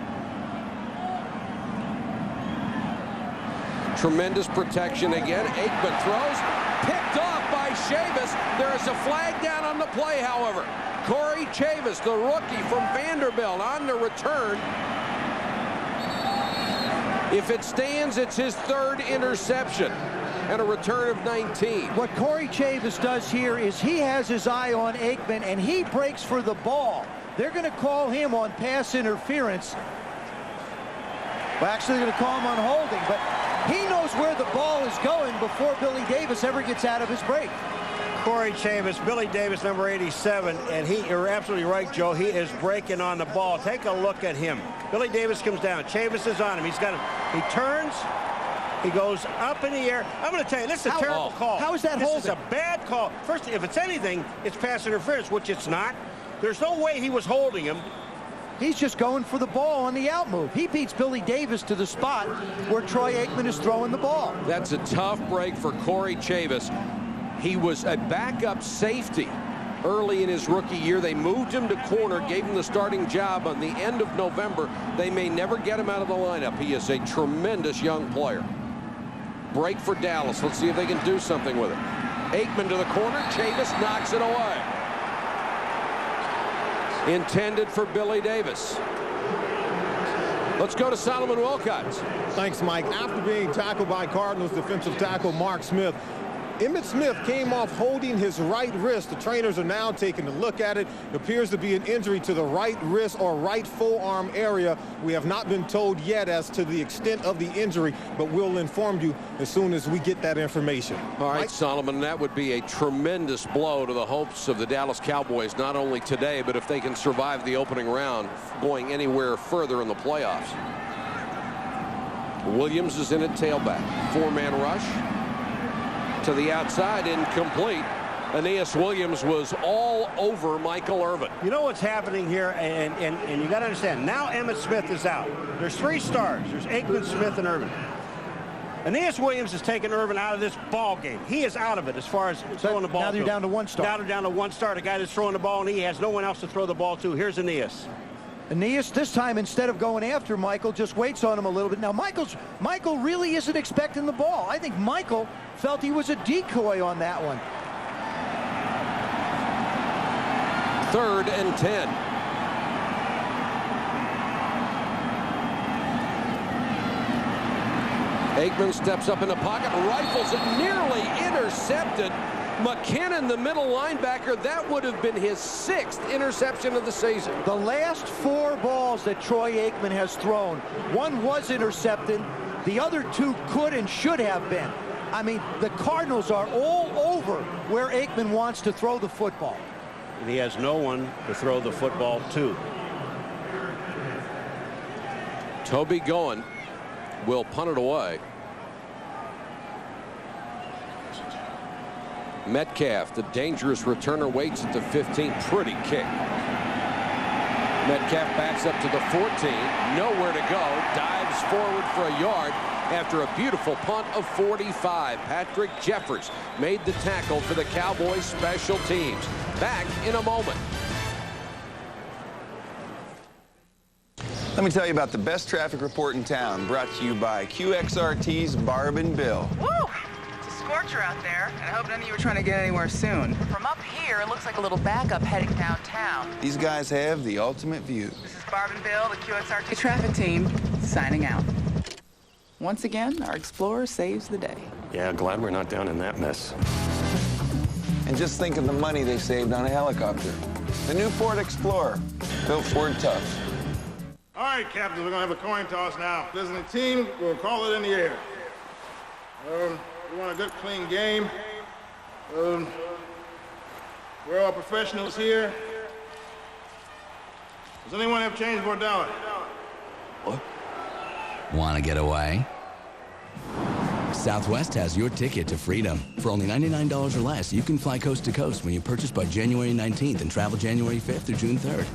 Tremendous protection again. Aikman throws, picked off by Chavis. There is a flag down on the play, however. Corey Chavis, the rookie from Vanderbilt, on the return. If it stands, it's his 3rd interception and a return of 19. What Corey Chavis does here is he has his eye on Aikman, and he breaks for the ball. They're going to call him on pass interference. Well, actually, they're going to call him on holding, but he knows where the ball is going before Billy Davis ever gets out of his break. Corey Chavis, Billy Davis, number 87, and you're absolutely right, Joe. He is breaking on the ball. Take a look at him. Billy Davis comes down. Chavis is on him. He turns. He goes up in the air. I'm going to tell you, this is a terrible call. How is that holding? This is a bad call. First, if it's anything, it's pass interference, which it's not. There's no way he was holding him. He's just going for the ball on the out move. He beats Billy Davis to the spot where Troy Aikman is throwing the ball. That's a tough break for Corey Chavis. He was a backup safety early in his rookie year. They moved him to corner, gave him the starting job on the end of November. They may never get him out of the lineup. He is a tremendous young player. Break for Dallas. Let's see if they can do something with it. Aikman to the corner. Chavis knocks it away. Intended for Billy Davis. Let's go to Solomon Wilcots. Thanks, Mike. After being tackled by Cardinals defensive tackle Mark Smith, Emmitt Smith came off holding his right wrist. The trainers are now taking a look at it. It appears to be an injury to the right wrist or right forearm area. We have not been told yet as to the extent of the injury, but we'll inform you as soon as we get that information. All right, Mike? Solomon, that would be a tremendous blow to the hopes of the Dallas Cowboys, not only today, but if they can survive the opening round, going anywhere further in the playoffs. Williams is in at tailback. 4-man rush. To the outside, incomplete. Aeneas Williams was all over Michael Irvin. You know what's happening here, and you got to understand, now Emmitt Smith is out. There's 3 stars. There's Aikman, Smith, and Irvin. Aeneas Williams has taken Irvin out of this ball game. He is out of it as far as throwing the ball. Now they're down to 1 star. Now they're down to 1 star. The guy that's throwing the ball, and he has no one else to throw the ball to. Here's Aeneas. Aeneas, this time, instead of going after Michael, just waits on him a little bit. Now, Michael really isn't expecting the ball. I think Michael felt he was a decoy on that one. 3rd and 10. Aikman steps up in the pocket, rifles it, nearly intercepted. McKinnon, the middle linebacker, that would have been his 6th interception of the season. The last 4 balls that Troy Aikman has thrown, 1 was intercepted, the other 2 could and should have been. I mean, the Cardinals are all over where Aikman wants to throw the football. And he has no one to throw the football to. Toby Goen will punt it away. Metcalf, the dangerous returner, waits at the 15. Pretty kick. Metcalf backs up to the 14. Nowhere to go. Dives forward for a yard after a beautiful punt of 45. Patrick Jeffers made the tackle for the Cowboys special teams. Back in a moment. Let me tell you about the best traffic report in town, brought to you by QXRT's Barb and Bill. Woo! It's a scorcher out there, and I hope none of you are trying to get anywhere soon. From up here, it looks like a little backup heading downtown. These guys have the ultimate view. This is Barb and Bill, the QXRT traffic team, signing out. Once again, our Explorer saves the day. Yeah, glad we're not down in that mess. And just think of the money they saved on a helicopter. The new Ford Explorer, built Ford tough. All right, captains, we're going to have a coin toss now. If there's any team, we'll call it in the air. We want a good, clean game. We're all professionals here. Does anyone have change for $1? What? Want to get away? Southwest has your ticket to freedom. For only $99 or less, you can fly coast to coast when you purchase by January 19th and travel January 5th through June 3rd.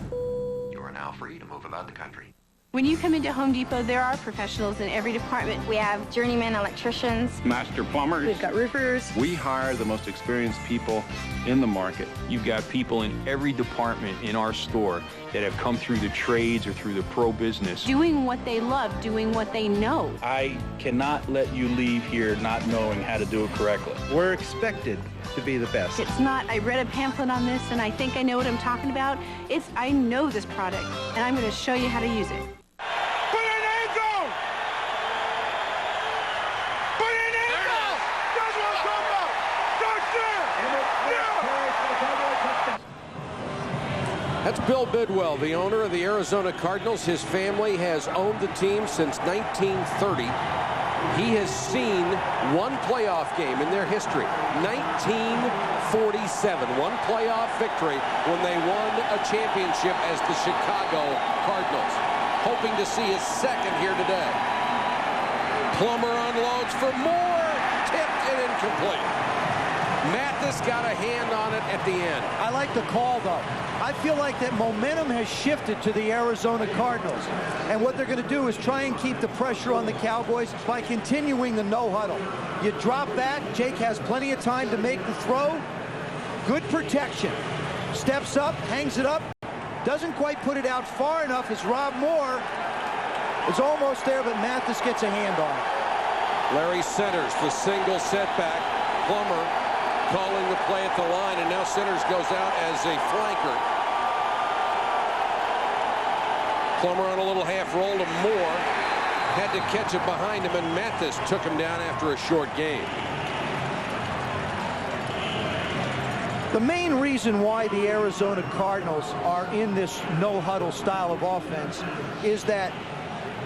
You are now free to move about the country. When you come into Home Depot, there are professionals in every department. We have journeyman electricians, master plumbers. We've got roofers. We hire the most experienced people in the market. You've got people in every department in our store that have come through the trades or through the pro business. Doing what they love, doing what they know. I cannot let you leave here not knowing how to do it correctly. We're expected to be the best. It's not, I read a pamphlet on this and I think I know what I'm talking about. It's, I know this product and I'm going to show you how to use it. That's Bill Bidwell, the owner of the Arizona Cardinals. His family has owned the team since 1930. He has seen one playoff game in their history, 1947, one playoff victory when they won a championship as the Chicago Cardinals. Hoping to see his second here today. Plummer unloads for more, tipped and incomplete. Mathis got a hand on it at the end. I like the call, though. I feel like that momentum has shifted to the Arizona Cardinals. And what they're going to do is try and keep the pressure on the Cowboys by continuing the no-huddle. You drop back. Jake has plenty of time to make the throw. Good protection. Steps up, hangs it up. Doesn't quite put it out far enough as Rob Moore is almost there, but Mathis gets a hand on it. Larry centers the single setback. Plummer calling the play at the line, and now Centers goes out as a flanker. Plummer on a little half roll to Moore. Had to catch it behind him, and Mathis took him down after a short game. The main reason why the Arizona Cardinals are in this no-huddle style of offense is that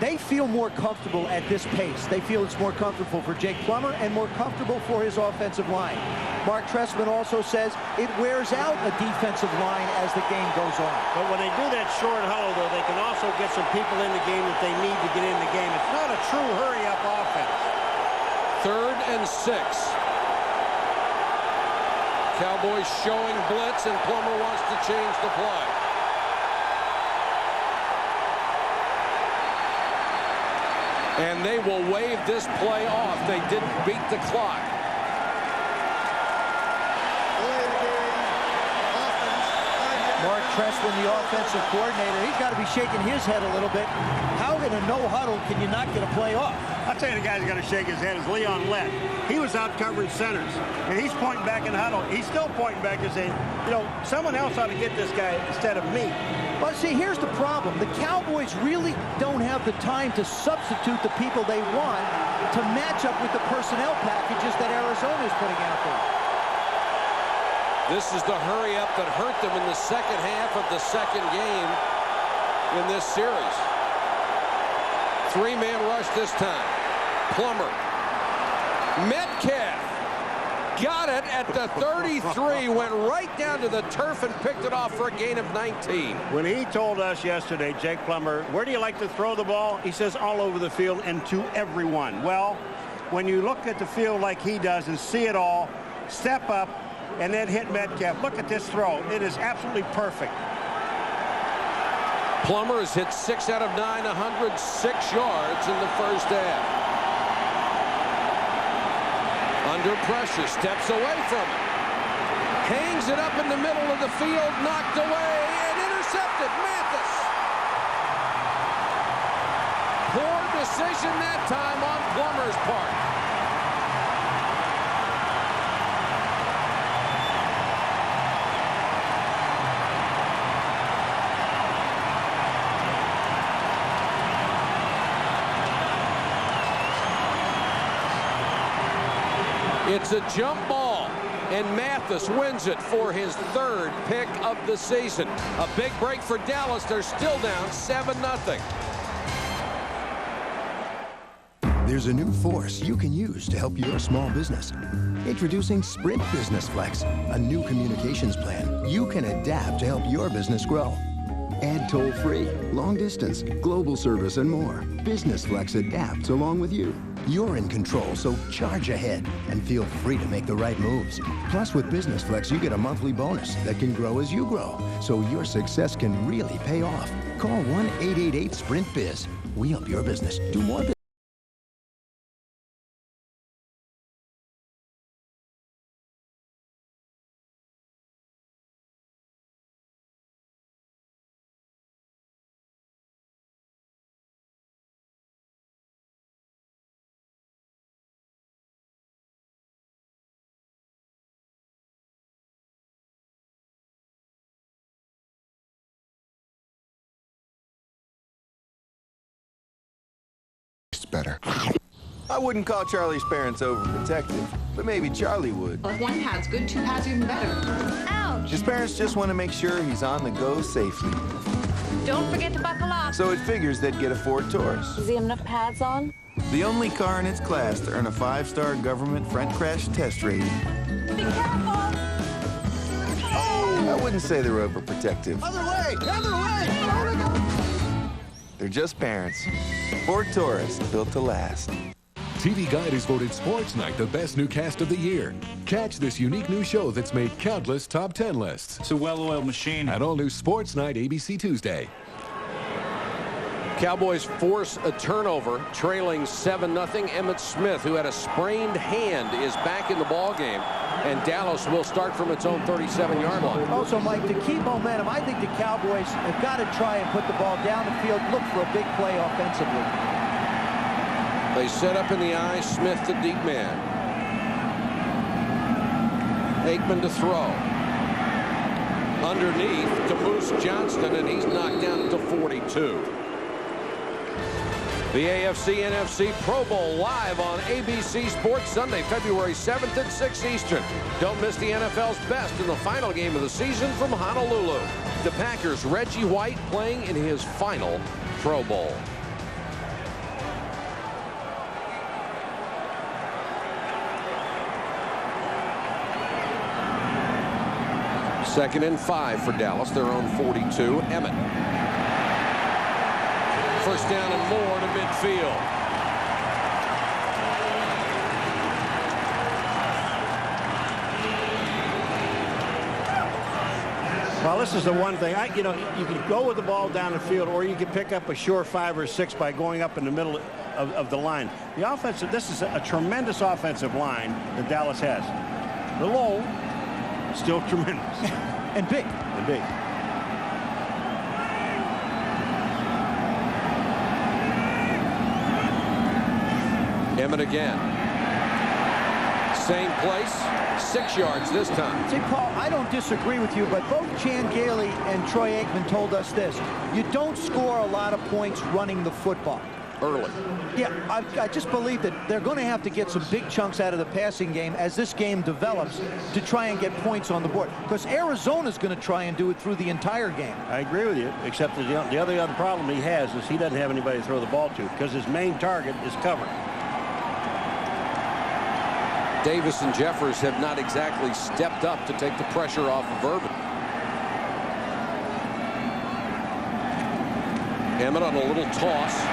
they feel more comfortable at this pace. They feel it's more comfortable for Jake Plummer and more comfortable for his offensive line. Mark Trestman also says it wears out a defensive line as the game goes on. But when they do that short huddle, though, they can also get some people in the game that they need to get in the game. It's not a true hurry-up offense. 3rd and 6. Cowboys showing blitz, and Plummer wants to change the play. And they will wave this play off. They didn't beat the clock. Mark Trestman, the offensive coordinator, he's got to be shaking his head a little bit. How in a no-huddle can you not get a play off? I'll tell you the guy's got to shake his head is Leon Lett. He was out covering centers, and he's pointing back in the huddle. He's still pointing back and saying, you know, someone else ought to get this guy instead of me. But see, here's the problem. The Cowboys really don't have the time to substitute the people they want to match up with the personnel packages that Arizona is putting out there. This is the hurry-up that hurt them in the second half of the second game in this series. 3-man rush this time. Plummer. Metcalf got it at the 33, went right down to the turf and picked it off for a gain of 19. When he told us yesterday, Jake Plummer, where do you like to throw the ball? He says all over the field and to everyone. Well, when you look at the field like he does and see it all, step up and then hit Metcalf. Look at this throw. It is absolutely perfect. Plummer has hit 6 out of 9, 106 yards in the first half. Under pressure, steps away from it. Hangs it up in the middle of the field, knocked away and intercepted. Mathis. decision that time on Plummer's part. It's a jump ball, and Mathis wins it for his 3rd pick of the season. A big break for Dallas. They're still down 7-0. There's a new force you can use to help your small business. Introducing Sprint Business Flex, a new communications plan you can adapt to help your business grow. Add toll-free, long distance, global service, and more. Business Flex adapts along with you. You're in control, so charge ahead and feel free to make the right moves. Plus, with Business Flex, you get a monthly bonus that can grow as you grow, so your success can really pay off. Call 1-888-SPRINT-BIZ. We help your business do more business. Better. I wouldn't call Charlie's parents overprotective, but maybe Charlie would. If one pad's good, 2 pads even better. Ouch! His parents just want to make sure he's on the go safely. Don't forget to buckle up. So it figures they'd get a Ford Taurus. Does he have enough pads on? The only car in its class to earn a 5-star government front crash test rating. Be careful! Oh! I wouldn't say they were overprotective. Other way! Other way! They're just parents. Ford Taurus, built to last. TV Guide has voted Sports Night the best new cast of the year. Catch this unique new show that's made countless top 10 lists. It's a well-oiled machine. An all-new Sports Night, ABC Tuesday. Cowboys force a turnover, trailing 7-0. Emmitt Smith, who had a sprained hand, is back in the ballgame, and Dallas will start from its own 37-yard line. Also, Mike, to keep momentum, I think the Cowboys have got to try and put the ball down the field, look for a big play offensively. They set up in the eye, Smith the deep man. Aikman to throw. Underneath to Moose Johnston, and he's knocked down to 42. The AFC NFC Pro Bowl live on ABC Sports Sunday, February 7th at 6 Eastern. Don't miss the NFL's best in the final game of the season from Honolulu. The Packers' Reggie White playing in his final Pro Bowl. Second and 5 for Dallas, their own 42. Emmitt. First down and more to midfield. Well, this is the one thing. You can go with the ball down the field, or you can pick up a sure 5 or 6 by going up in the middle of the line. The offensive, this is a tremendous offensive line that Dallas has. The low, still tremendous. And big. And big. Emmitt again. Same place, 6 yards this time. See, Paul, I don't disagree with you, but both Chan Gailey and Troy Aikman told us this. You don't score a lot of points running the football. Early. Yeah, I just believe that they're going to have to get some big chunks out of the passing game as this game develops to try and get points on the board. Because Arizona's going to try and do it through the entire game. I agree with you, except that the other problem he has is he doesn't have anybody to throw the ball to because his main target is cover. Davis and Jeffers have not exactly stepped up to take the pressure off of Irvin. Emmitt on a little toss.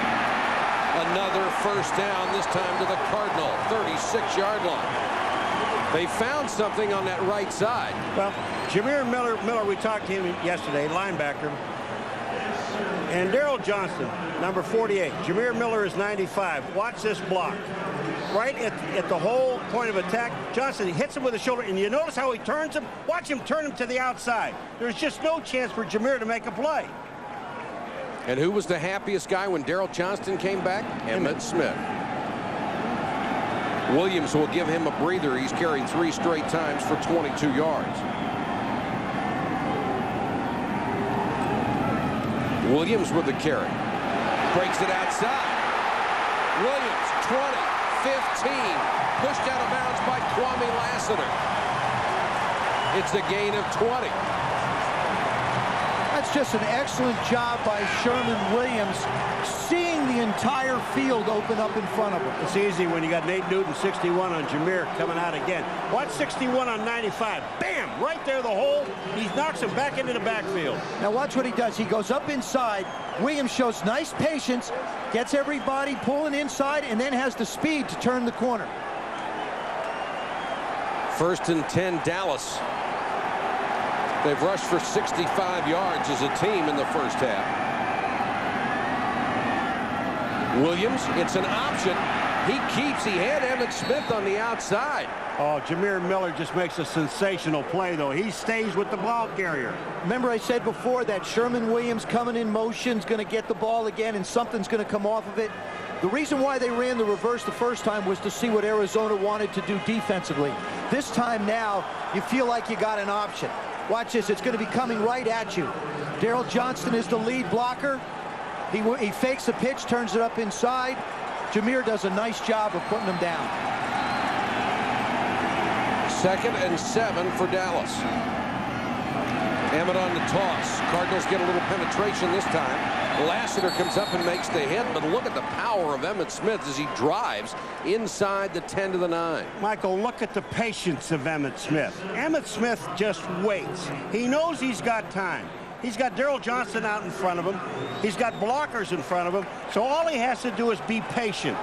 Another first down, this time to the Cardinal 36-yard line. They found something on that right side. Well, Jameer Miller, we talked to him yesterday, linebacker. And Daryl Johnston, number 48. Jameer Miller is 95. Watch this block. Right at the whole point of attack, Johnson hits him with the shoulder, and you notice how he turns him? Watch him turn him to the outside. There's just no chance for Jameer to make a play. And who was the happiest guy when Daryl Johnston came back? Emmitt Smith. Williams will give him a breather. He's carried 3 straight times for 22 yards. Williams with the carry. Breaks it outside. Williams, 20, 15. Pushed out of bounds by Kwame Lassiter. It's a gain of 20. That's just an excellent job by Sherman Williams, seeing the entire field open up in front of him. It's easy when you got Nate Newton, 61 on Jameer, coming out again. Watch 61 on 95. Bam! Right there, the hole. He knocks him back into the backfield. Now watch what he does. He goes up inside. Williams shows nice patience, gets everybody pulling inside, and then has the speed to turn the corner. 1st and 10, Dallas. They've rushed for 65 yards as a team in the first half. Williams, it's an option. He had Emmitt Smith on the outside. Oh, Jameer Miller just makes a sensational play, though. He stays with the ball carrier. Remember I said before that Sherman Williams coming in motion is going to get the ball again and something's going to come off of it. The reason why they ran the reverse the first time was to see what Arizona wanted to do defensively. This time now, you feel like you got an option. Watch this. It's going to be coming right at you. Daryl Johnston is the lead blocker. He fakes the pitch, turns it up inside. Jameer does a nice job of putting him down. 2nd and 7 for Dallas. Emmitt on the toss. Cardinals get a little penetration this time. Lassiter comes up and makes the hit, but look at the power of Emmitt Smith as he drives inside the 10 to the 9. Michael, look at the patience of Emmitt Smith. Emmitt Smith just waits. He knows he's got time. He's got Daryl Johnston out in front of him. He's got blockers in front of him. So all he has to do is be patient.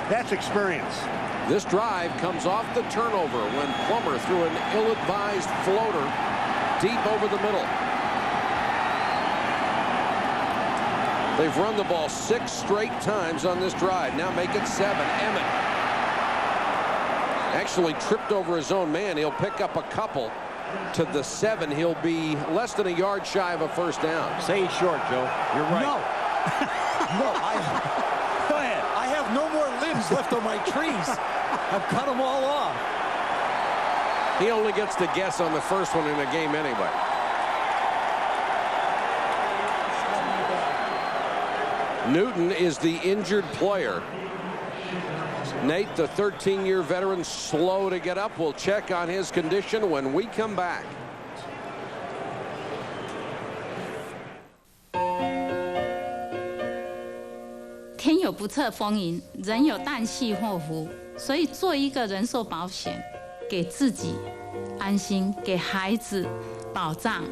That's experience. This drive comes off the turnover when Plummer threw an ill-advised floater deep over the middle. They've run the ball 6 straight times on this drive. Now make it 7. Emmitt actually tripped over his own man. He'll pick up a couple. To the 7, he'll be less than a yard shy of a first down. Say he's short, Joe. You're right. No. No, Go ahead. I have no more limbs left on my trees. I've cut them all off. He only gets to guess on the first one in a game anyway. Newton is the injured player. Nate, the 13-year veteran, slow to get up. We'll check on his condition when we come back.天有不测风云，人有旦夕祸福，所以做一个人寿保险，给自己安心，给孩子保障。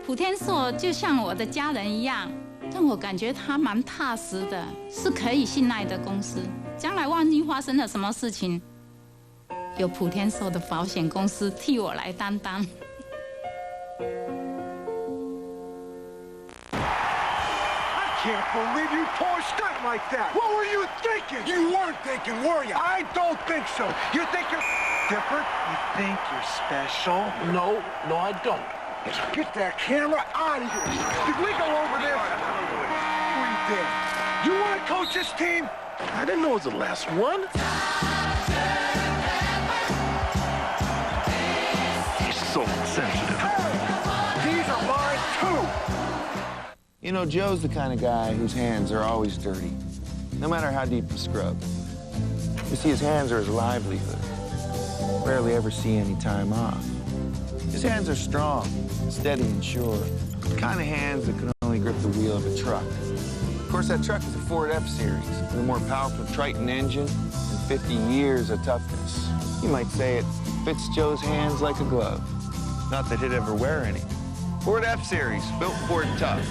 普天寿就像我的家人一样，让我感觉他蛮踏实的，是可以信赖的公司。将来万一发生了什么事情，有普天寿的保险公司替我来担当。I can't believe you tore a stunt like that. What were you thinking? You weren't thinking, were you? I don't think so. You think you're different? You think you're special? No, I don't. Get that camera out of here. Did we go over this? We did. You want to coach this team? I didn't know it was the last one. He's so sensitive. These are mine, too. You know, Joe's the kind of guy whose hands are always dirty, no matter how deep the scrub. You see, his hands are his livelihood. Rarely ever see any time off. His hands are strong, steady and sure. The kind of hands that can only grip the wheel of a truck. Of course, that truck is a Ford F-Series with a more powerful Triton engine and 50 years of toughness. You might say it fits Joe's hands like a glove. Not that he'd ever wear any. Ford F-Series, built Ford tough.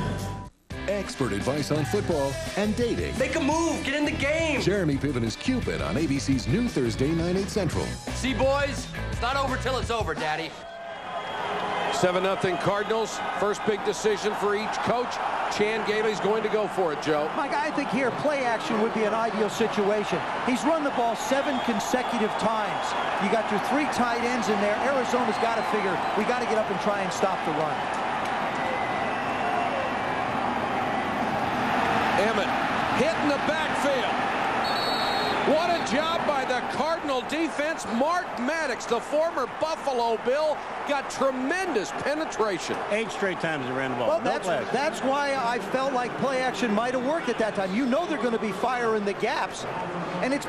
Expert advice on football and dating. Make a move. Get in the game. Jeremy Piven is Cupid on ABC's new Thursday, 9/8 Central. See, boys, it's not over till it's over, Daddy. 7-0 Cardinals. First big decision for each coach. Chan Gailey's going to go for it, Joe. Mike, I think here play action would be an ideal situation. He's run the ball 7 consecutive times. You got your 3 tight ends in there. Arizona's got to figure we got to get up and try and stop the run. Emmett hit in the backfield. What a job by the Cardinal defense. Mark Maddox, the former Buffalo Bill, got tremendous penetration. 8 straight times he ran the ball. Well, that's why I felt like play action might have worked at that time. You know they're going to be firing the gaps. And it's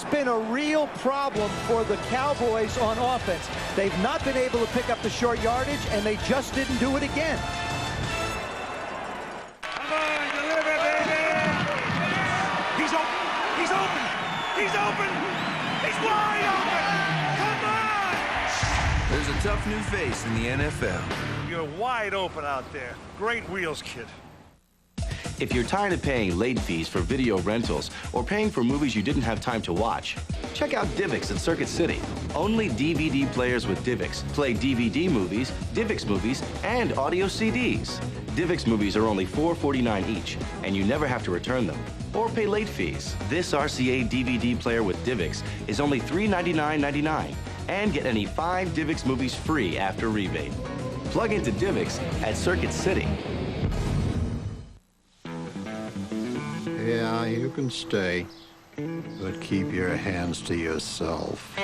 been a real problem for the Cowboys on offense. They've not been able to pick up the short yardage, and they just didn't do it again. Come on, deliver, baby! He's open! He's open! He's open! He's wide open! Come on! There's a tough new face in the NFL. You're wide open out there. Great wheels, kid. If you're tired of paying late fees for video rentals or paying for movies you didn't have time to watch, check out DivX at Circuit City. Only DVD players with DivX play DVD movies, DivX movies, and audio CDs. DivX movies are only $4.49 each, and you never have to return them or pay late fees. This RCA DVD player with DivX is only $399.99, and get any 5 DivX movies free after rebate. Plug into DivX at Circuit City. Yeah, you can stay, but keep your hands to yourself.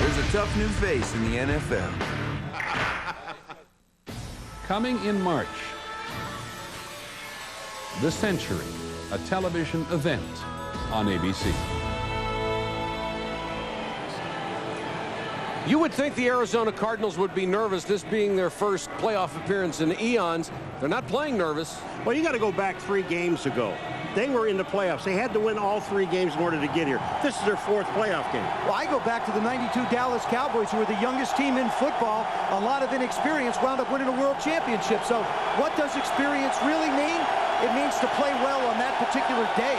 There's a tough new face in the NFL. Coming in March, The Century, a television event on ABC. You would think the Arizona Cardinals would be nervous, this being their first playoff appearance in eons. They're not playing nervous. Well, you got to go back 3 games ago. They were in the playoffs. They had to win all 3 games in order to get here. This is their 4th playoff game. Well, I go back to the '92 Dallas Cowboys, who were the youngest team in football. A lot of inexperience, wound up winning a world championship. So what does experience really mean? It means to play well on that particular day.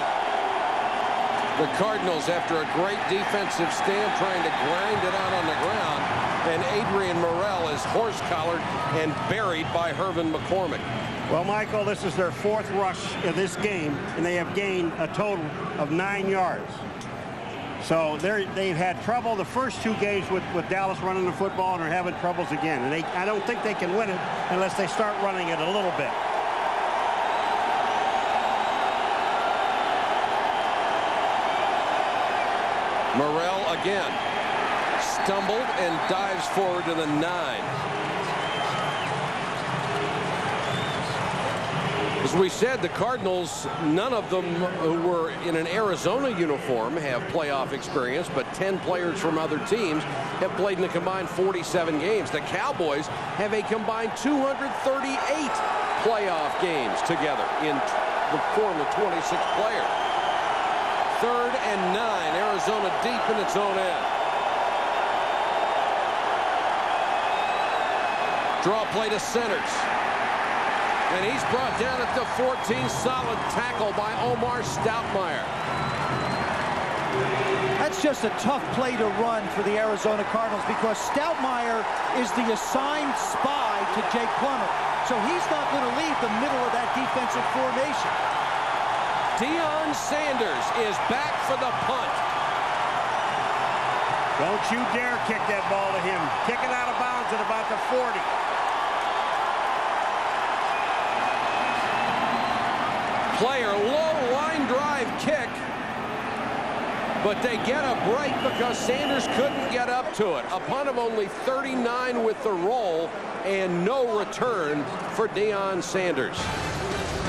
The Cardinals, after a great defensive stand, trying to grind it out on the ground, and Adrian Murrell is horse-collared and buried by Irvin McCormick. Well, Michael, this is their 4th rush in this game, and they have gained a total of 9 yards. So they've had trouble the first 2 games with Dallas running the football, and are having troubles again. And I don't think they can win it unless they start running it a little bit. Murrell again stumbled and dives forward to the 9. As we said, the Cardinals, none of them who were in an Arizona uniform have playoff experience, but 10 players from other teams have played in a combined 47 games. The Cowboys have a combined 238 playoff games together in the form of 26 players. 3rd and 9, Arizona deep in its own end. Draw play to centers. And he's brought down at the 14. Solid tackle by Omar Stoutmire. That's just a tough play to run for the Arizona Cardinals, because Stoutmire is the assigned spy to Jake Plummer. So he's not going to leave the middle of that defensive formation. Deion Sanders is back for the punt. Don't you dare kick that ball to him. Kick it out of bounds at about the 40. Player low line drive kick, but they get a break because Sanders couldn't get up to it. A punt of only 39 with the roll and no return for Deion Sanders.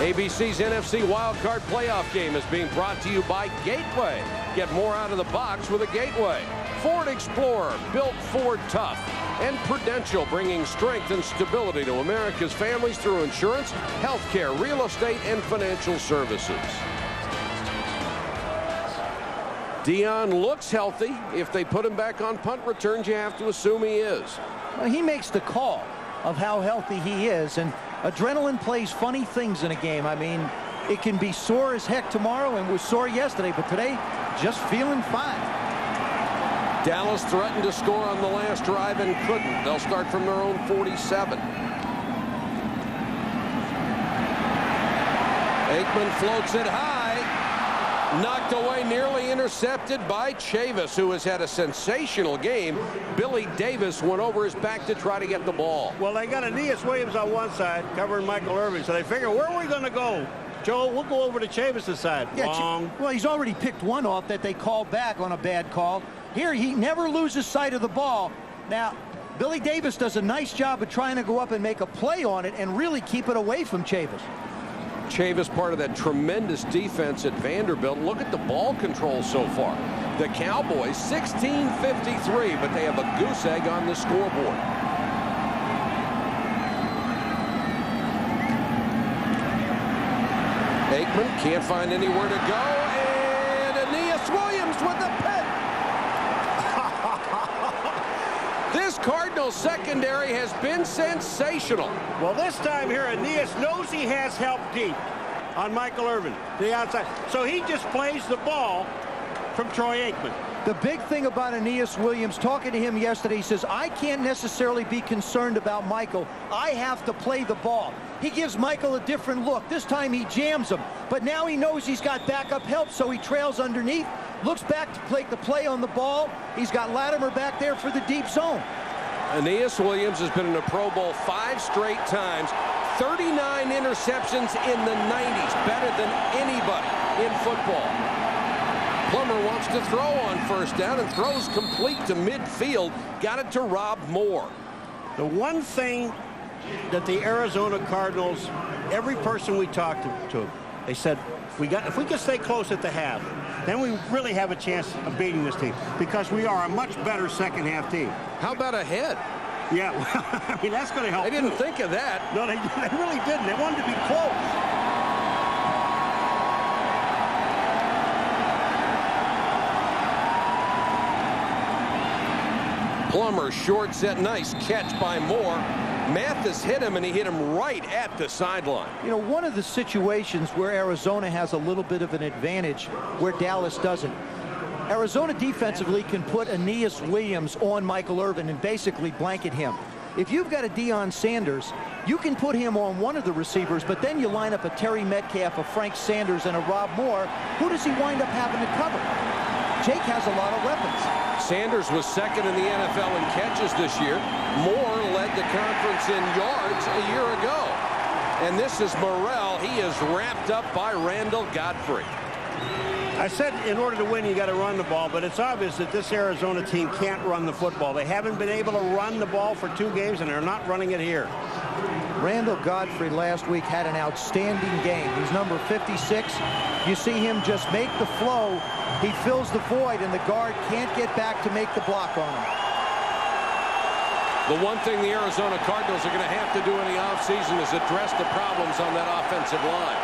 ABC's NFC Wildcard Playoff game is being brought to you by Gateway. Get more out of the box with a Gateway. Ford Explorer, built Ford tough. And Prudential, bringing strength and stability to America's families through insurance, healthcare, real estate, and financial services. Deion looks healthy. If they put him back on punt returns, you have to assume he is. Well, he makes the call. of how healthy he is. And adrenaline plays funny things in a game. I mean, it can be sore as heck tomorrow and was sore yesterday, but today, just feeling fine. Dallas threatened to score on the last drive and couldn't. They'll start from their own 47. Aikman floats it high. Knocked away, nearly intercepted by Chavis, who has had a sensational game. Billy Davis went over his back to try to get the ball. Well, they got Aeneas Williams on one side covering Michael Irvin, so they figure, where are we going to go? Joe, we'll go over to Chavis' side. Yeah, Wrong. well, he's already picked one off that they called back on a bad call. Here, he never loses sight of the ball. Now, Billy Davis does a nice job of trying to go up and make a play on it and really keep it away from Chavis. Chavis part of that tremendous defense at Vanderbilt. Look at the ball control so far. The Cowboys 16-53, but they have a goose egg on the scoreboard. Aikman can't find anywhere to go, and Aeneas Williams with the pick. This Cardinals secondary has been sensational. Well, this time here, Aeneas knows he has help deep on Michael Irvin, the outside. So he just plays the ball from Troy Aikman. The big thing about Aeneas Williams, talking to him yesterday, he says, I can't necessarily be concerned about Michael. I have to play the ball. He gives Michael a different look. This time he jams him. But now he knows he's got backup help, so he trails underneath, looks back to make the play on the ball. He's got Latimer back there for the deep zone. Aeneas Williams has been in the Pro Bowl 5 straight times. 39 interceptions in the 90s. Better than anybody in football. Plummer wants to throw on first down and throws complete to midfield. Got it to Rob Moore. The one thing that the Arizona Cardinals, every person we talked to, they said, if we can stay close at the half, then we really have a chance of beating this team because we are a much better second half team. How about a head? Yeah, well, I mean, that's going to help. They didn't think of that. No, they really didn't. They wanted to be close. Plummer short set, nice catch by Moore. Mathis hit him, and he hit him right at the sideline. You know, one of the situations where Arizona has a little bit of an advantage where Dallas doesn't. Arizona defensively can put Aeneas Williams on Michael Irvin and basically blanket him. If you've got a Deion Sanders, you can put him on one of the receivers, but then you line up a Terry Metcalf, a Frank Sanders, and a Rob Moore. Who does he wind up having to cover? Jake has a lot of weapons. Sanders was second in the NFL in catches this year. Moore led the conference in yards a year ago. And this is Murrell. He is wrapped up by Randall Godfrey. I said in order to win, you got to run the ball, but it's obvious that this Arizona team can't run the football. They haven't been able to run the ball for 2 games, and they're not running it here. Randall Godfrey last week had an outstanding game. He's number 56. You see him just make the flow. He fills the void, and the guard can't get back to make the block on him. The one thing the Arizona Cardinals are going to have to do in the offseason is address the problems on that offensive line.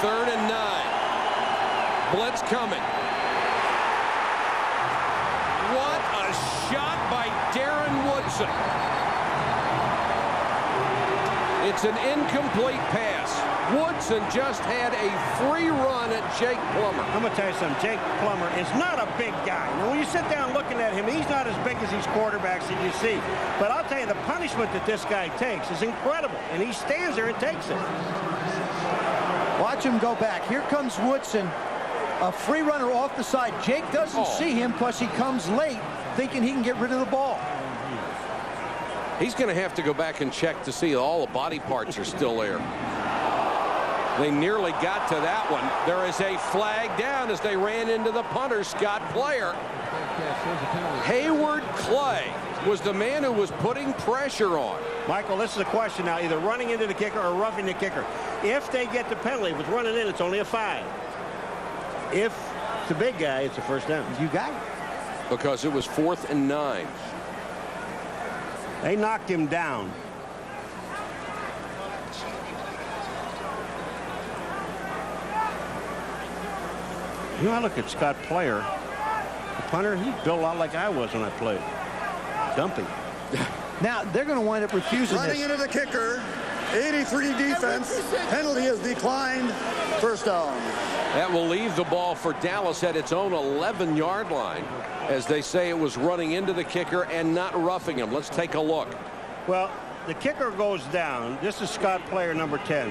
3rd and 9. Blitz coming. What a shot by Darren Woodson. It's an incomplete pass. Woodson just had a free run at Jake Plummer. I'm going to tell you something. Jake Plummer is not a big guy. Now, when you sit down looking at him, he's not as big as these quarterbacks that you see. But I'll tell you, the punishment that this guy takes is incredible. And he stands there and takes it. Watch him go back. Here comes Woodson. A free runner off the side. Jake doesn't see him because he comes late, thinking he can get rid of the ball. He's going to have to go back and check to see all the body parts are still there. They nearly got to that one. There is a flag down as they ran into the punter, Scott Player. Hayward Clay was the man who was putting pressure on. Michael, this is a question now, either running into the kicker or roughing the kicker. If they get the penalty, if it's running in, it's only a 5. If it's a big guy, it's a first down. You got it. Because it was 4th and 9. They knocked him down. You know, I look at Scott Player, the punter, he's built a lot like I was when I played. Dumpy. Now, they're going to wind up refusing Running this. into the kicker. 83 defense. Penalty is declined. First down. That will leave the ball for Dallas at its own 11-yard line, as they say it was running into the kicker and not roughing him. Let's take a look. Well, the kicker goes down. This is Scott, player number 10.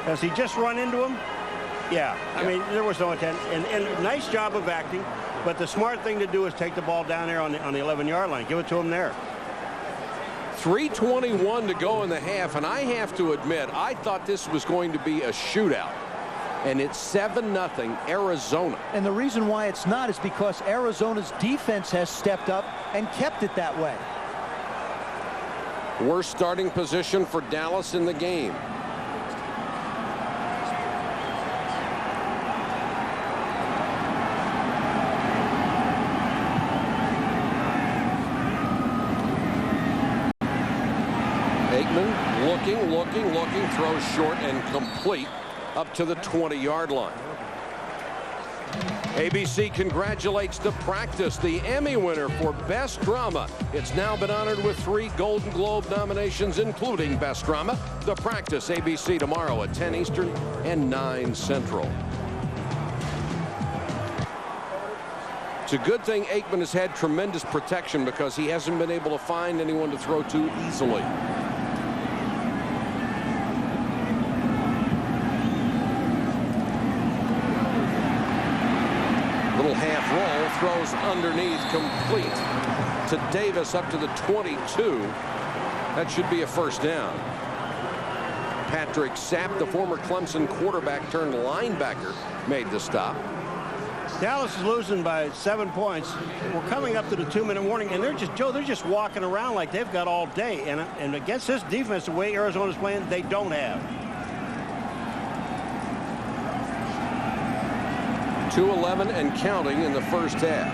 Has he just run into him? Yeah. I mean, there was no intent. And nice job of acting. But the smart thing to do is take the ball down there on the 11-yard line. Give it to him there. 3:21 to go in the half, and I have to admit, I thought this was going to be a shootout. And it's 7-0 Arizona. And the reason why it's not is because Arizona's defense has stepped up and kept it that way. Worst starting position for Dallas in the game. Aikman looking, throws short and complete up to the 20-yard line. ABC congratulates The Practice, the Emmy winner for Best Drama. It's now been honored with 3 Golden Globe nominations, including Best Drama. The Practice, ABC, tomorrow at 10 Eastern and 9 Central. It's a good thing Aikman has had tremendous protection because he hasn't been able to find anyone to throw to easily. Little half roll, throws underneath, complete to Davis up to the 22. That should be a first down. Patrick Sapp, the former Clemson quarterback turned linebacker, made the stop. Dallas is losing by 7 points. We're coming up to the 2-minute warning, and they're just walking around like they've got all day. And against this defense, the way Arizona's playing, they don't have. 2:11 and counting in the first half.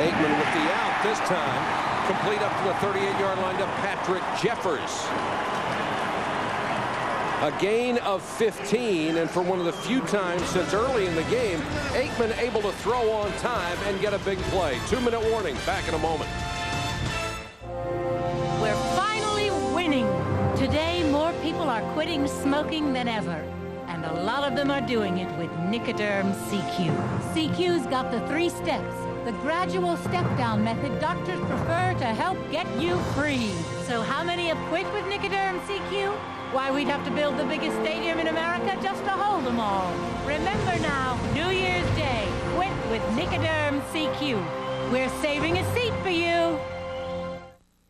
Aikman with the out this time. Complete up to the 38-yard line to Patrick Jeffers. A gain of 15, and for one of the few times since early in the game, Aikman able to throw on time and get a big play. 2-minute warning. Back in a moment. We're finally winning. Today, more people are quitting smoking than ever. And a lot of them are doing it with Nicoderm CQ. CQ's got the 3 steps. The gradual step-down method doctors prefer to help get you free. So how many have quit with Nicoderm CQ? Why, we'd have to build the biggest stadium in America just to hold them all. Remember now, New Year's Day, quit with Nicoderm CQ. We're saving a seat for you.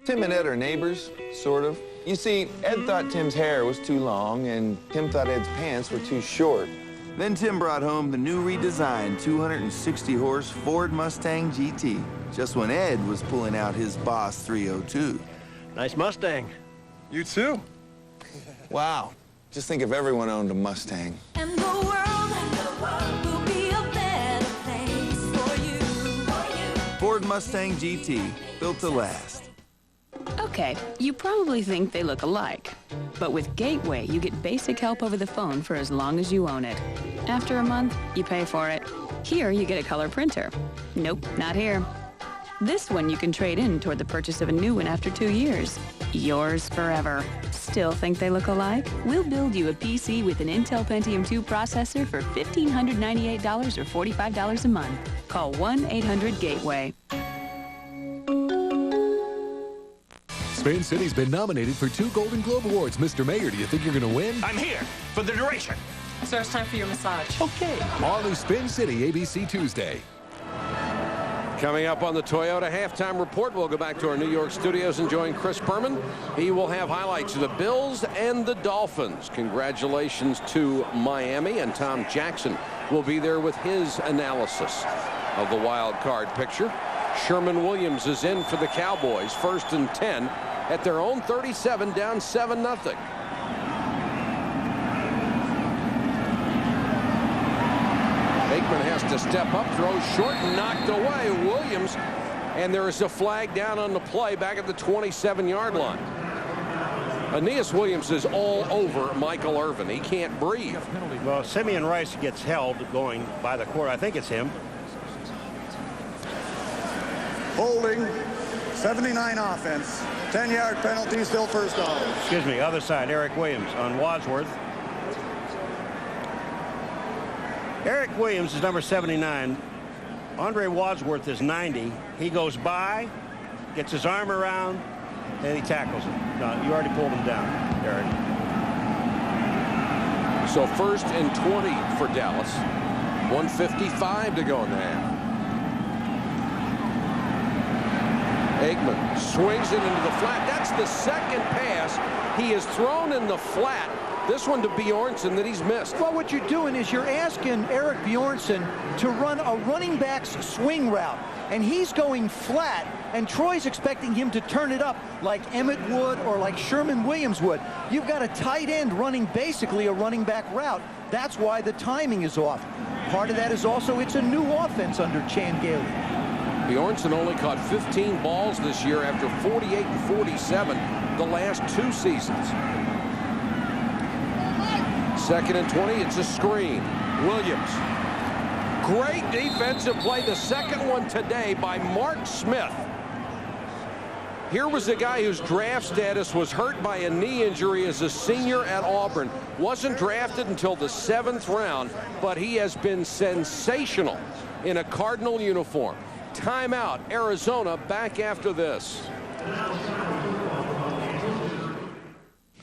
Tim and Ed are neighbors, sort of. You see, Ed thought Tim's hair was too long, and Tim thought Ed's pants were too short. Then Tim brought home the new redesigned 260-horse Ford Mustang GT, just when Ed was pulling out his Boss 302. Nice Mustang. You too. Wow. Just think if everyone owned a Mustang. And the world will be a better place for you. Ford Mustang GT, built to last. Okay, you probably think they look alike. But with Gateway, you get basic help over the phone for as long as you own it. After a month, you pay for it. Here, you get a color printer. Nope, not here. This one you can trade in toward the purchase of a new one after 2 years. Yours forever. Still think they look alike? We'll build you a PC with an Intel Pentium 2 processor for $1,598 or $45 a month. Call 1-800-GATEWAY. Spin City's been nominated for 2 Golden Globe Awards. Mr. Mayor, do you think you're going to win? I'm here for the duration. Sir, it's time for your massage. Okay. All new Spin City, ABC Tuesday. Coming up on the Toyota Halftime Report, we'll go back to our New York studios and join Chris Berman. He will have highlights of the Bills and the Dolphins. Congratulations to Miami, and Tom Jackson will be there with his analysis of the wild card picture. Sherman Williams is in for the Cowboys, 1st and 10 at their own 37, down 7-0. Aikman has to step up, throws short, and knocked away. Williams, and there is a flag down on the play back at the 27-yard line. Aeneas Williams is all over Michael Irvin. He can't breathe. Well, Simeon Rice gets held going by the court. I think it's him. holding, 79 offense, 10-yard penalty, still first down. Excuse me, other side, Eric Williams on Wadsworth. Eric Williams is number 79. Andre Wadsworth is 90. He goes by, gets his arm around, and he tackles him. No, you already pulled him down, Eric. So 1st and 20 for Dallas. 1:55 to go in the half. Aikman swings it into the flat. That's the second pass he has thrown in the flat. This one to Bjornsson that he's missed. Well, what you're doing is you're asking Eric Bjornsson to run a running back's swing route, and he's going flat, and Troy's expecting him to turn it up like Emmett would or like Sherman Williams would. You've got a tight end running basically a running back route. That's why the timing is off. Part of that is also it's a new offense under Chan Gailey. Bjornsson only caught 15 balls this year after 48 and 47 the last 2 seasons. 2nd and 20, it's a screen. Williams. Great defensive play, the second one today by Mark Smith. Here was a guy whose draft status was hurt by a knee injury as a senior at Auburn. Wasn't drafted until the 7th round, but he has been sensational in a Cardinal uniform. Timeout, Arizona back after this.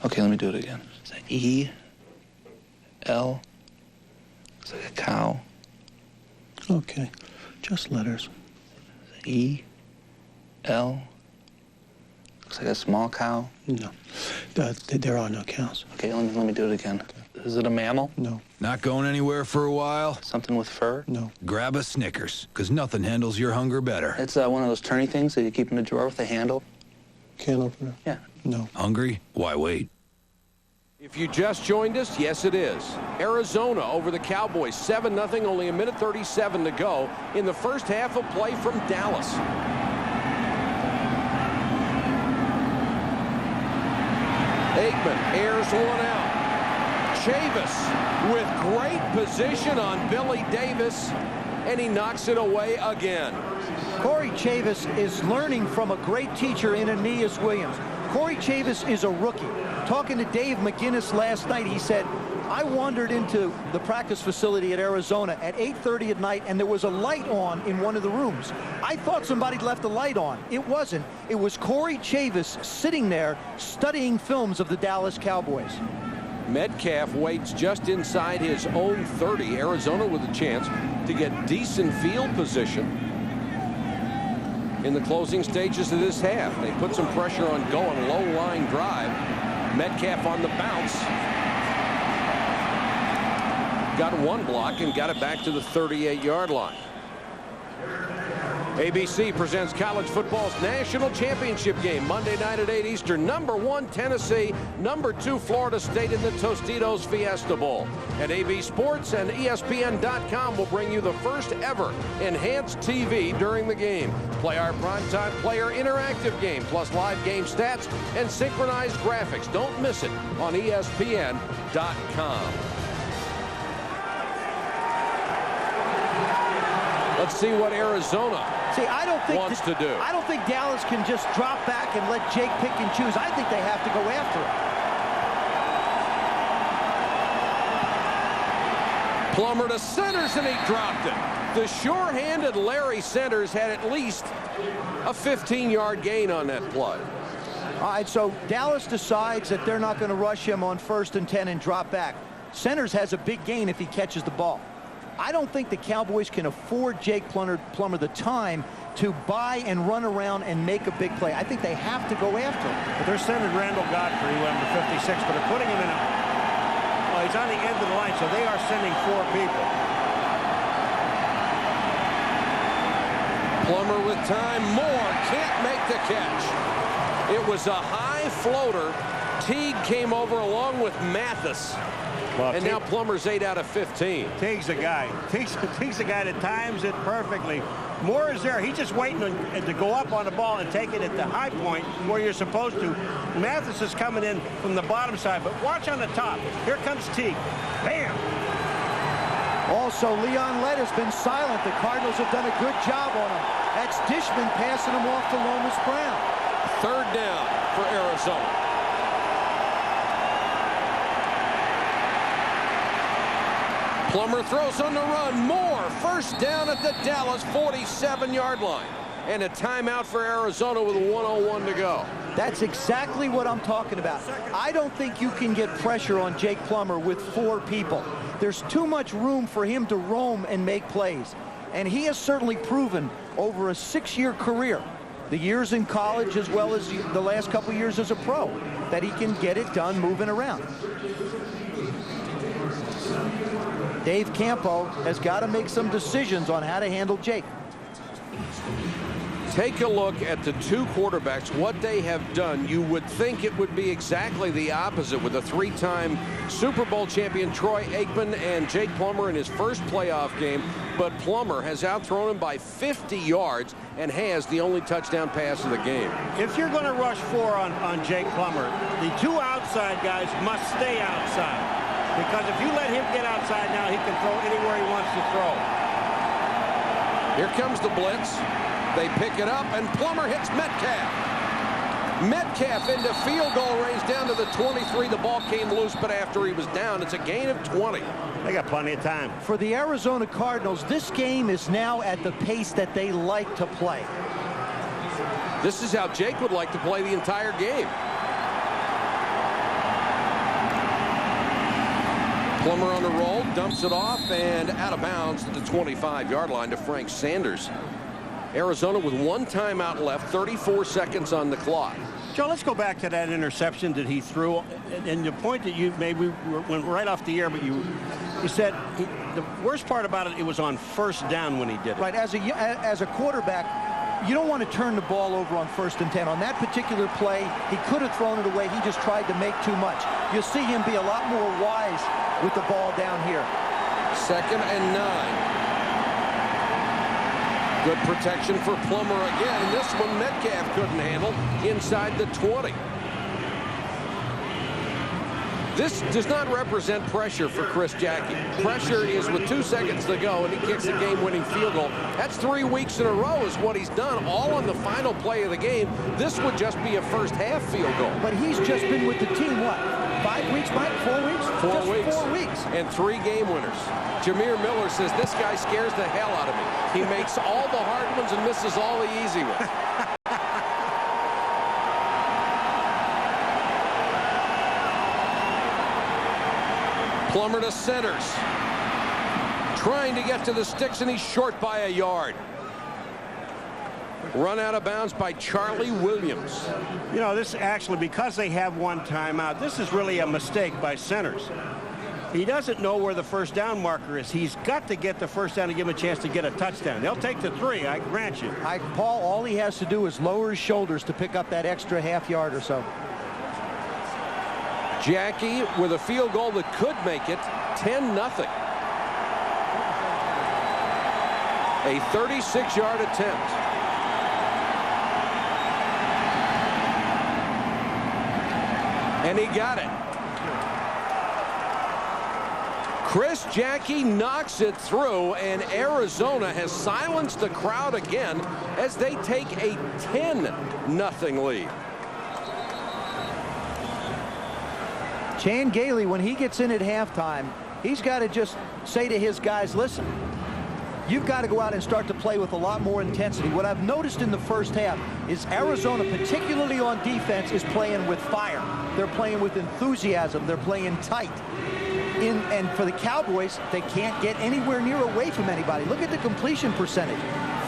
Okay, let me do it again. Is that E, L, it's like a cow. Okay, just letters. E, L, looks like a small cow. No, there are no cows. Okay, let me do it again. Is it a mammal? No. Not going anywhere for a while? Something with fur? No. Grab a Snickers, because nothing handles your hunger better. It's one of those turny things that you keep in the drawer with a handle. Can opener? Yeah. No. Hungry? Why wait? If you just joined us, yes it is. Arizona over the Cowboys, 7-0, only 1:37 to go in the first half of play from Dallas. Aikman airs one out. Chavis with great position on Billy Davis, and he knocks it away again. Corey Chavis is learning from a great teacher in Aeneas Williams. Corey Chavis is a rookie. Talking to Dave McGinnis last night, he said, I wandered into the practice facility at Arizona at 8:30 at night, and there was a light on in one of the rooms. I thought somebody left the light on. It wasn't. It was Corey Chavis sitting there studying films of the Dallas Cowboys. Metcalf waits just inside his own 30. Arizona with a chance to get decent field position in the closing stages of this half. They put some pressure on going low line drive. Metcalf on the bounce. Got one block and got it back to the 38-yard line. ABC presents college football's national championship game Monday night at 8 Eastern. Number 1 Tennessee, number 2 Florida State in the Tostitos Fiesta Bowl. And AB Sports and ESPN.com will bring you the first ever enhanced TV during the game. Play our primetime player interactive game, plus live game stats and synchronized graphics. Don't miss it on ESPN.com. Let's see what Arizona wants to do. I don't think Dallas can just drop back and let Jake pick and choose. I think they have to go after it. Plummer to Centers, and he dropped it. The sure-handed Larry Centers had at least a 15-yard gain on that play. All right, so Dallas decides that they're not going to rush him on 1st and 10 and drop back. Centers has a big gain if he catches the ball. I don't think the Cowboys can afford Jake Plummer the time to buy and run around and make a big play. I think they have to go after him. But they're sending Randall Godfrey, number 56, but they're putting him in a... Well, he's on the end of the line, so they are sending 4 people. Plummer with time. Moore can't make the catch. It was a high floater. Teague came over along with Mathis. Well, and now Plummer's 8 out of 15. Teague's a guy. Teague's a guy that times it perfectly. Moore is there. He's just waiting to go up on the ball and take it at the high point where you're supposed to. Mathis is coming in from the bottom side, but watch on the top. Here comes Teague. Bam! Also, Leon Lett has been silent. The Cardinals have done a good job on him. That's Dishman passing him off to Lomas Brown. 3rd down for Arizona. Plummer throws on the run. More. 1st down at the Dallas 47-yard line. And a timeout for Arizona with 1:01 to go. That's exactly what I'm talking about. I don't think you can get pressure on Jake Plummer with 4 people. There's too much room for him to roam and make plays. And he has certainly proven over a 6-year career, the years in college as well as the last couple years as a pro, that he can get it done moving around. Dave Campo has got to make some decisions on how to handle Jake. Take a look at the 2 quarterbacks, what they have done. You would think it would be exactly the opposite with a 3-time Super Bowl champion Troy Aikman and Jake Plummer in his first playoff game. But Plummer has outthrown him by 50 yards and has the only touchdown pass of the game. If you're going to rush 4 on Jake Plummer, the 2 outside guys must stay outside. Because if you let him get outside now, he can throw anywhere he wants to throw. Here comes the blitz. They pick it up, and Plummer hits Metcalf. Metcalf into field goal range down to the 23. The ball came loose, but after he was down, it's a gain of 20. They got plenty of time. For the Arizona Cardinals, this game is now at the pace that they like to play. This is how Jake would like to play the entire game. Plummer on the roll, dumps it off, and out of bounds at the 25-yard line to Frank Sanders. Arizona with 1 timeout left, 34 seconds on the clock. Joe, let's go back to that interception that he threw. And the point that you made, we went right off the air, but you said the worst part about it was on 1st down when he did it. Right, as a quarterback, you don't want to turn the ball over on 1st and 10. On that particular play, he could have thrown it away. He just tried to make too much. You'll see him be a lot more wise with the ball down here. 2nd and 9. Good protection for Plummer again. This one Metcalf couldn't handle inside the 20. This does not represent pressure for Chris Jackie. Pressure is with 2 seconds to go, and he kicks the game-winning field goal. That's 3 weeks in a row is what he's done, all on the final play of the game. This would just be a first-half field goal. But he's just been with the team, what, 5 weeks, Mike? 4 weeks? 4 weeks. 4 weeks. And 3 game winners. Jameer Miller says, this guy scares the hell out of me. He makes all the hard ones and misses all the easy ones. Plummer to centers. Trying to get to the sticks, and he's short by a yard. Run out of bounds by Charlie Williams. You know, this actually, because they have 1 timeout, this is really a mistake by centers. He doesn't know where the 1st down marker is. He's got to get the 1st down to give him a chance to get a touchdown. They'll take the 3, I grant you. Paul, all he has to do is lower his shoulders to pick up that extra half yard or so. Jackie with a field goal that could make it 10-0. A 36-yard attempt. And he got it. Chris Jackie knocks it through, and Arizona has silenced the crowd again as they take a 10-0 lead. Chan Gailey, when he gets in at halftime, he's got to just say to his guys, listen, you've got to go out and start to play with a lot more intensity. What I've noticed in the first half is Arizona, particularly on defense, is playing with fire. They're playing with enthusiasm. They're playing tight. And for the Cowboys, they can't get anywhere near away from anybody. Look at the completion percentage,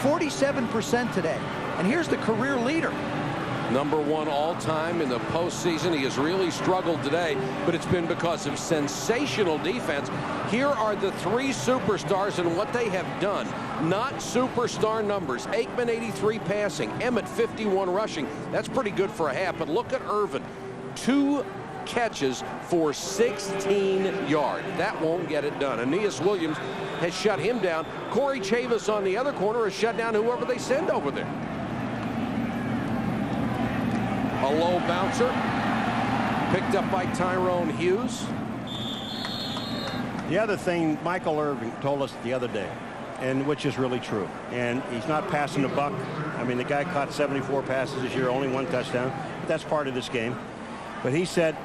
47% today. And here's the career leader. #1 all-time in the postseason. He has really struggled today, but it's been because of sensational defense. Here are the 3 superstars and what they have done. Not superstar numbers. Aikman, 83 passing. Emmett, 51 rushing. That's pretty good for a half, but look at Irvin. 2 catches for 16 yards. That won't get it done. Aeneas Williams has shut him down. Corey Chavis on the other corner has shut down whoever they send over there. A low bouncer picked up by Tyrone Hughes. The other thing Michael Irvin told us the other day, and which is really true. And he's not passing the buck. I mean, the guy caught 74 passes this year, only 1 touchdown. But that's part of this game. But he said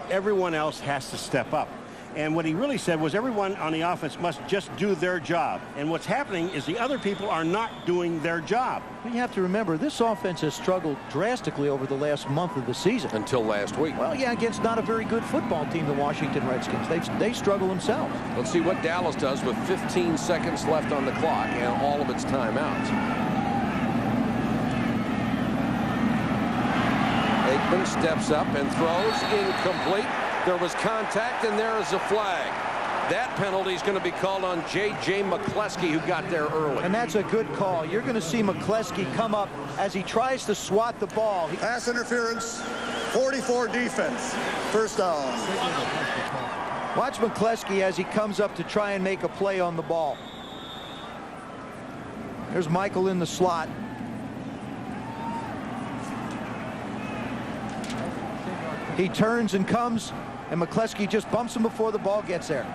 everyone else has to step up. And what he really said was everyone on the offense must just do their job. And what's happening is the other people are not doing their job. You have to remember, this offense has struggled drastically over the last month of the season. Until last week. Well, yeah, against not a very good football team, the Washington Redskins. They struggle themselves. Let's see what Dallas does with 15 seconds left on the clock and all of its timeouts. Aikman steps up and throws incomplete. There was contact, and there is a flag. That penalty is going to be called on J.J. McCleskey, who got there early. And that's a good call. You're going to see McCleskey come up as he tries to swat the ball. Pass interference, 44 defense. First down. Watch McCleskey as he comes up to try and make a play on the ball. There's Michael in the slot. He turns and comes, and McCleskey just bumps him before the ball gets there.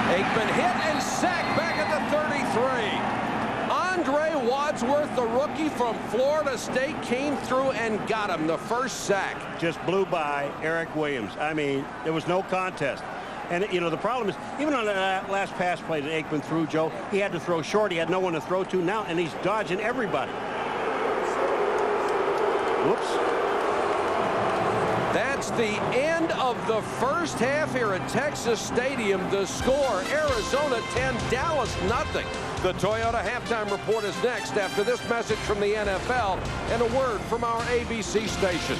Aikman hit and sacked back at the 33. Andre Wadsworth, the rookie from Florida State, came through and got him the first sack. Just blew by Eric Williams. I mean, there was no contest. And, you know, the problem is, even on that last pass play that Aikman threw, Joe, he had to throw short. He had no one to throw to now, and he's dodging everybody. Whoops. That's the end of the first half here at Texas Stadium. The score, Arizona 10, Dallas nothing. The Toyota halftime report is next after this message from the NFL and a word from our ABC station.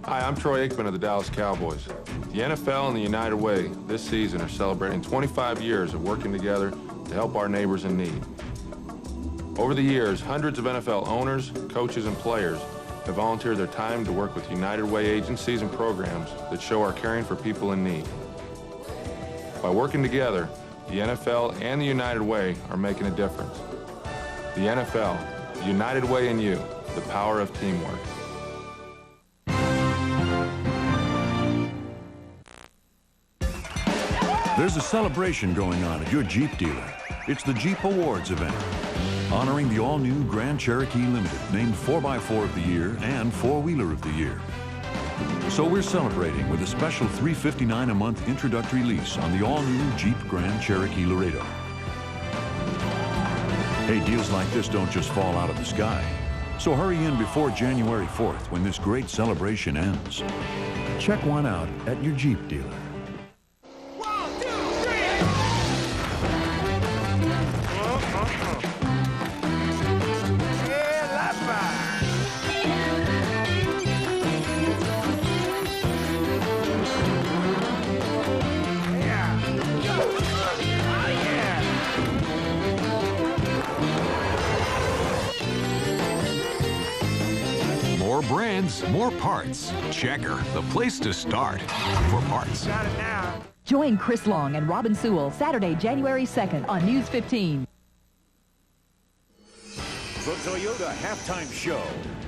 Hi, I'm Troy Aikman of the Dallas Cowboys. The NFL and the United Way this season are celebrating 25 years of working together to help our neighbors in need. Over the years, hundreds of NFL owners, coaches, and players have volunteered their time to work with United Way agencies and programs that show our caring for people in need. By working together, the NFL and the United Way are making a difference. The NFL, the United Way and you, the power of teamwork. There's a celebration going on at your Jeep dealer. It's the Jeep Awards event, honoring the all-new Grand Cherokee Limited, named 4x4 of the Year and 4-Wheeler of the Year. So we're celebrating with a special $359 a month introductory lease on the all-new Jeep Grand Cherokee Laredo. Hey, deals like this don't just fall out of the sky. So hurry in before January 4th when this great celebration ends. Check one out at your Jeep dealer. More brands, more parts. Checker, the place to start for parts. Got it now. Join Chris Long and Robin Sewell Saturday, January 2nd on News 15. The Toyota Halftime Show,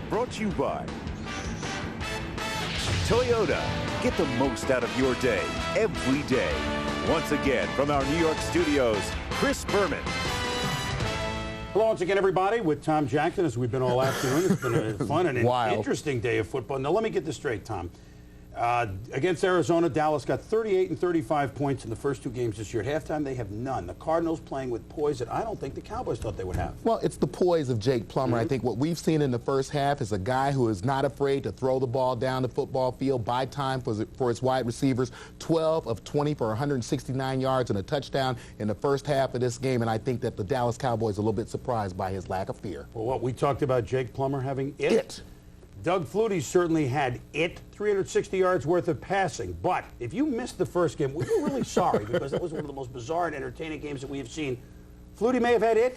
brought to you by Toyota. Get the most out of your day, every day. Once again, from our New York studios, Chris Berman. Hello once again, everybody, with Tom Jackson, as we've been all afternoon. It's been a fun and interesting day of football. Now, let me get this straight, Tom. Against Arizona, Dallas got 38 and 35 points in the first two games this year. At halftime, they have none. The Cardinals playing with poise that I don't think the Cowboys thought they would have. Well, it's the poise of Jake Plummer. I think what we've seen in the first half is a guy who is not afraid to throw the ball down the football field, buy time for his wide receivers. 12 of 20 for 169 yards and a touchdown in the first half of this game, and I think that the Dallas Cowboys are a little bit surprised by his lack of fear. Well, what we talked about Jake Plummer having it. Doug Flutie certainly had 360 yards worth of passing. But if you missed the first game, we were really sorry because that was one of the most bizarre and entertaining games that we have seen. Flutie may have had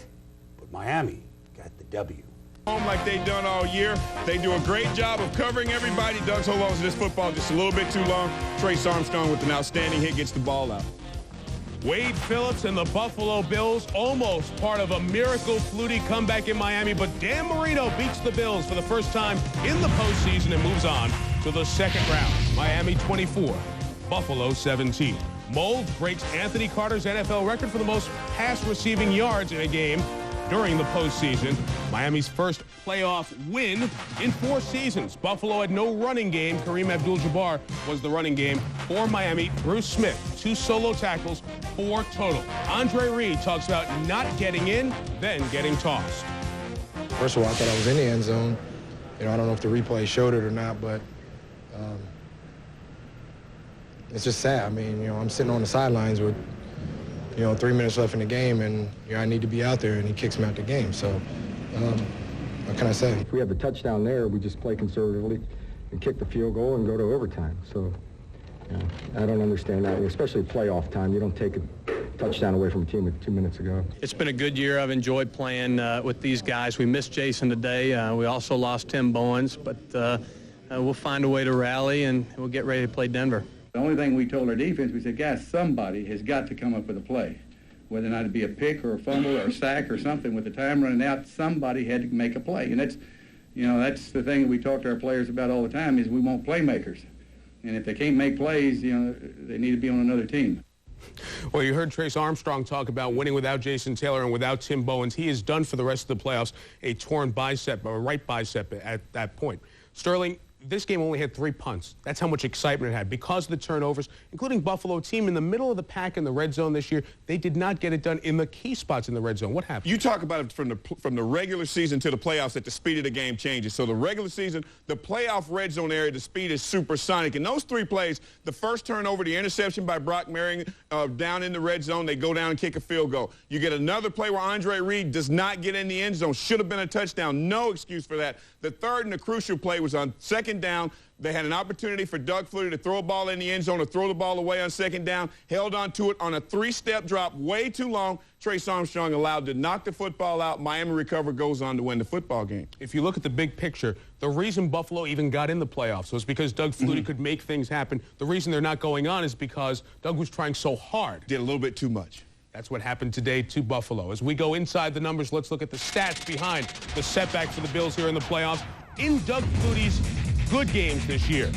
but Miami got the W. Home like they've done all year. They do a great job of covering everybody. Doug's hold on to this football just a little bit too long. Trace Armstrong with an outstanding hit gets the ball out. Wade Phillips and the Buffalo Bills, almost part of a miracle Flutie comeback in Miami, but Dan Marino beats the Bills for the first time in the postseason and moves on to the second round. Miami 24, Buffalo 17. Mold breaks Anthony Carter's NFL record for the most pass receiving yards in a game during the postseason. Miami's first playoff win in 4 seasons. Buffalo had no running game. Kareem Abdul-Jabbar was the running game for Miami. Bruce Smith, 2 solo tackles, 4 total. Andre Reed talks about not getting in, then getting tossed. First of all, I thought I was in the end zone. You know, I don't know if the replay showed it or not, but it's just sad. I mean, you know, I'm sitting on the sidelines with, you know, 3 minutes left in the game, and you know, I need to be out there, and he kicks me out the game. So, what can I say? If we have the touchdown there, we just play conservatively and kick the field goal and go to overtime. So, you know, I don't understand that, especially playoff time. You don't take a touchdown away from a team with 2 minutes to go. It's been a good year. I've enjoyed playing with these guys. We missed Jason today. We also lost Tim Bowens, but we'll find a way to rally, and we'll get ready to play Denver. The only thing we told our defense, we said, guys, somebody has got to come up with a play. Whether or not it be a pick or a fumble or a sack or something, with the time running out, somebody had to make a play. And that's, you know, that's the thing that we talk to our players about all the time, is we want playmakers. And if they can't make plays, you know, they need to be on another team. Well, you heard Trace Armstrong talk about winning without Jason Taylor and without Tim Bowens. He is done for the rest of the playoffs, a torn bicep, or right bicep at that point. Sterling, this game only had 3 punts. That's how much excitement it had. Because of the turnovers, including Buffalo, team in the middle of the pack in the red zone this year, they did not get it done in the key spots in the red zone. What happened? You talk about it from the regular season to the playoffs, that the speed of the game changes. So the regular season, the playoff red zone area, the speed is supersonic. In those 3 plays, the first turnover, the interception by Brock Marion down in the red zone, they go down and kick a field goal. You get another play where Andre Reed does not get in the end zone. Should have been a touchdown. No excuse for that. The third and the crucial play was on second down. They had an opportunity for Doug Flutie to throw a ball in the end zone or throw the ball away on second down, held on to it on a 3-step drop, way too long. Trace Armstrong allowed to knock the football out. Miami recovered, goes on to win the football game. If you look at the big picture, the reason Buffalo even got in the playoffs was because Doug Flutie could make things happen. The reason they're not going on is because Doug was trying so hard. Did a little bit too much. That's what happened today to Buffalo. As we go inside the numbers, let's look at the stats behind the setback for the Bills here in the playoffs. In Doug Flutie's good games this year,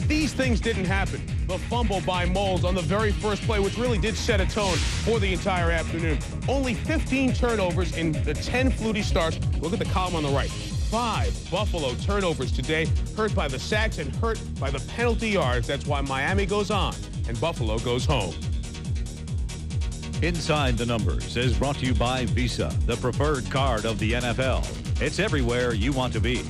these things didn't happen. The fumble by Moles on the very first play, which really did set a tone for the entire afternoon. Only 15 turnovers in the 10 Flutie starts. Look at the column on the right. 5 Buffalo turnovers today, hurt by the sacks and hurt by the penalty yards. That's why Miami goes on and Buffalo goes home. Inside the Numbers is brought to you by Visa, the preferred card of the NFL. It's everywhere you want to be.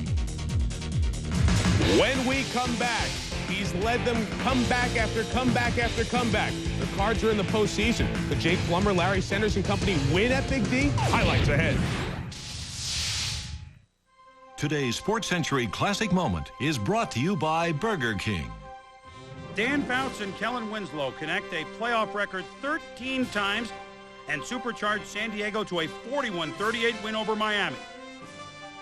When we come back, he's led them comeback after comeback after comeback. The Cards are in the postseason. Could Jake Plummer, Larry Sanders, and company win at Big D? Highlights ahead. Today's Sports Century Classic Moment is brought to you by Burger King. Dan Fouts and Kellen Winslow connect a playoff record 13 times and supercharge San Diego to a 41-38 win over Miami.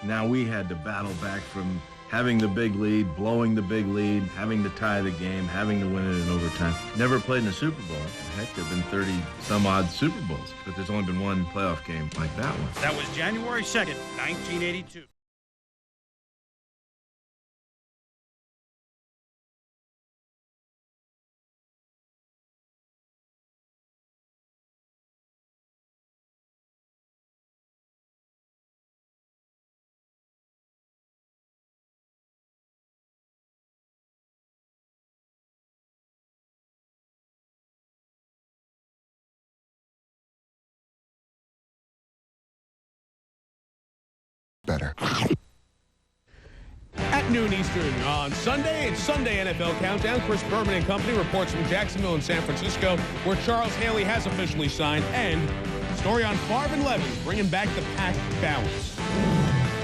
Now we had to battle back from having the big lead, blowing the big lead, having to tie the game, having to win it in overtime. Never played in a Super Bowl. Heck, there have been 30-some-odd Super Bowls, but there's only been one playoff game like that one. That was January 2nd, 1982. Better. At noon Eastern on Sunday, it's Sunday NFL Countdown. Chris Berman and company reports from Jacksonville and San Francisco, where Charles Haley has officially signed, and story on Favre and Levens bringing back the pack balance.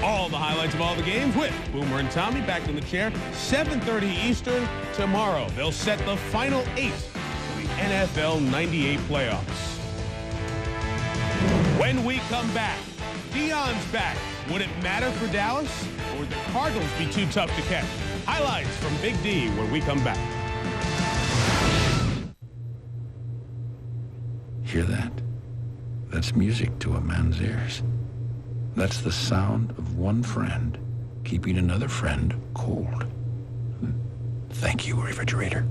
All the highlights of all the games with Boomer and Tommy back in the chair. 7:30 Eastern tomorrow. They'll set the final 8 of the NFL 98 playoffs. When we come back, Dion's back. Would it matter for Dallas, or would the Cardinals be too tough to catch? Highlights from Big D when we come back. Hear that? That's music to a man's ears. That's the sound of one friend keeping another friend cold. Thank you, refrigerator.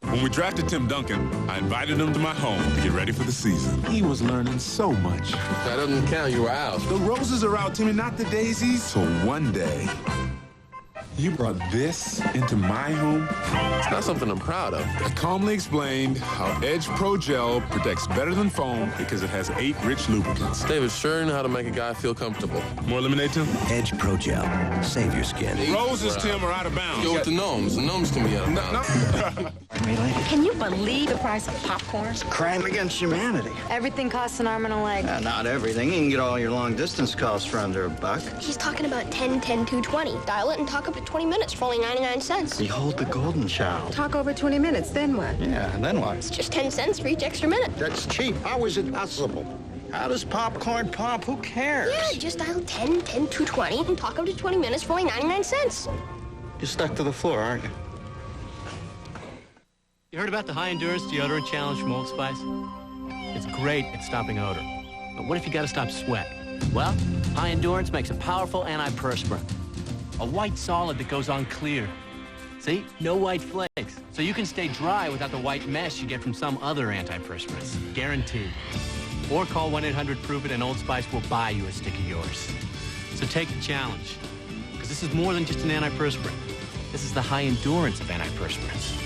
When we drafted Tim Duncan, I invited him to my home to get ready for the season. He was learning so much. That doesn't count. You were out. The roses are out, Timmy, not the daisies. So one day, you brought this into my home. It's not something I'm proud of. I calmly explained how Edge Pro Gel protects better than foam because it has 8 rich lubricants. David sure knew how to make a guy feel comfortable. More lemonade, Tim? Edge Pro Gel. Save your skin. The roses, Tim, are out of bounds. Go with the gnomes. The gnomes can be out of bounds. Can you believe the price of popcorn? It's a crime against humanity. Everything costs an arm and a leg. Not everything. You can get all your long-distance calls for under $1. He's talking about 10, 10, 220. Dial it and talk up to 20 minutes for only 99 cents. Behold the golden child. Talk over 20 minutes, then what? Yeah, and then what? It's just 10 cents for each extra minute. That's cheap. How is it possible? How does popcorn pop? Who cares? Yeah, just dial 10, 10, 220 and talk up to 20 minutes for only 99 cents. You're stuck to the floor, aren't you? You heard about the high-endurance deodorant challenge from Old Spice? It's great at stopping odor. But what if you got to stop sweat? Well, high endurance makes a powerful antiperspirant. A white solid that goes on clear. See? No white flakes. So you can stay dry without the white mess you get from some other antiperspirants. Guaranteed. Or call 1-800-PROVE-IT and Old Spice will buy you a stick of yours. So take the challenge. Because this is more than just an antiperspirant. This is the high endurance of antiperspirants.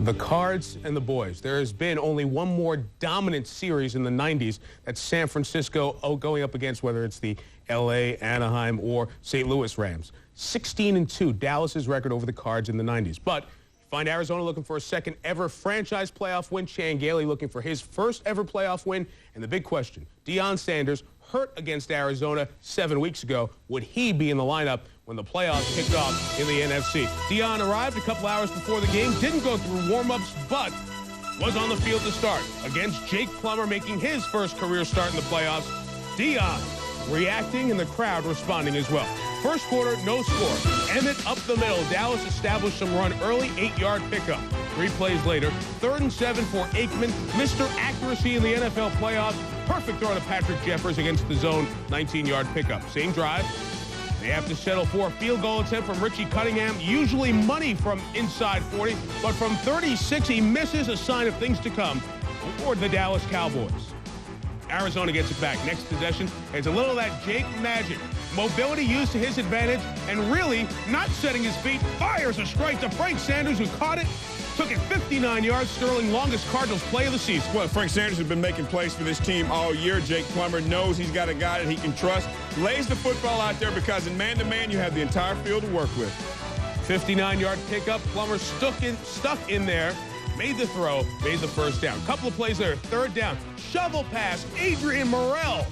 The Cards and the Boys. There has been only one more dominant series in the 90s. That's San Francisco going up against whether it's the L.A., Anaheim, or St. Louis Rams. 16-2, Dallas's record over the Cards in the 90s. But find Arizona looking for a second ever franchise playoff win. Chan Gailey looking for his first ever playoff win. And the big question, Deion Sanders hurt against Arizona 7 weeks ago. Would he be in the lineup when the playoffs kicked off in the NFC? Deion arrived a couple hours before the game, didn't go through warm-ups, but was on the field to start against Jake Plummer, making his first career start in the playoffs. Deion reacting and the crowd responding as well. First quarter, no score. Emmett up the middle. Dallas established some run early, 8-yard pickup. 3 plays later, 3rd and 7 for Aikman. Mr. Accuracy in the NFL playoffs. Perfect throw to Patrick Jeffers against the zone, 19-yard pickup. Same drive. They have to settle for a field goal attempt from Richie Cunningham. Usually money from inside 40, but from 36, he misses, a sign of things to come for the Dallas Cowboys. Arizona gets it back. Next possession, it's a little of that Jake magic. Mobility used to his advantage, and really not setting his feet, fires a strike to Frank Sanders, who caught it. Took it 59 yards, Sterling, longest Cardinals play of the season. Well, Frank Sanders has been making plays for this team all year. Jake Plummer knows he's got a guy that he can trust. Lays the football out there because in man-to-man, you have the entire field to work with. 59-yard pickup. Plummer stuck in there, made the throw, made the first down. Couple of plays there, 3rd down. Shovel pass, Adrian Murrell.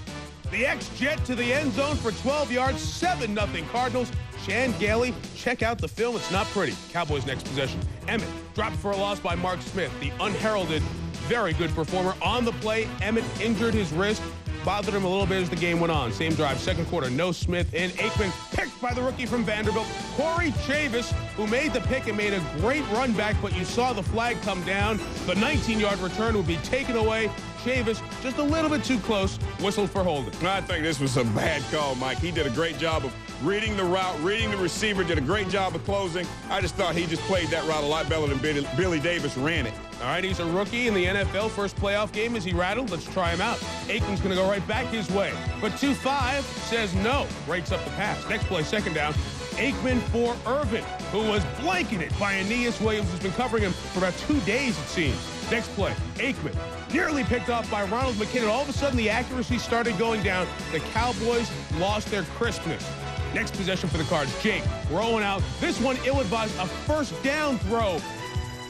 The ex-Jet to the end zone for 12 yards, 7-0 Cardinals. Chan Gailey, check out the film. It's not pretty. Cowboys next possession. Emmett dropped for a loss by Mark Smith, the unheralded, very good performer. On the play, Emmett injured his wrist, bothered him a little bit as the game went on. Same drive, second quarter, no Smith in. Aikman picked by the rookie from Vanderbilt, Corey Chavis, who made the pick and made a great run back, but you saw the flag come down. The 19-yard return would be taken away. Chavis just a little bit too close, whistled for holding. I think this was a bad call, Mike. He did a great job of reading the route, reading the receiver, did a great job of closing. I just thought he just played that route a lot better than Billy Davis ran it. All right, he's a rookie in the NFL. First playoff game. Is he rattled? Let's try him out. Aikman's going to go right back his way. But 2-5 says no. Breaks up the pass. Next play, 2nd down. Aikman for Irvin, who was blanketed by Aeneas Williams, who's been covering him for about 2 days, it seems. Next play, Aikman nearly picked off by Ronald McKinnon. All of a sudden, the accuracy started going down. The Cowboys lost their crispness. Next possession for the Cards, Jake rolling out. This one ill-advised, a first down throw.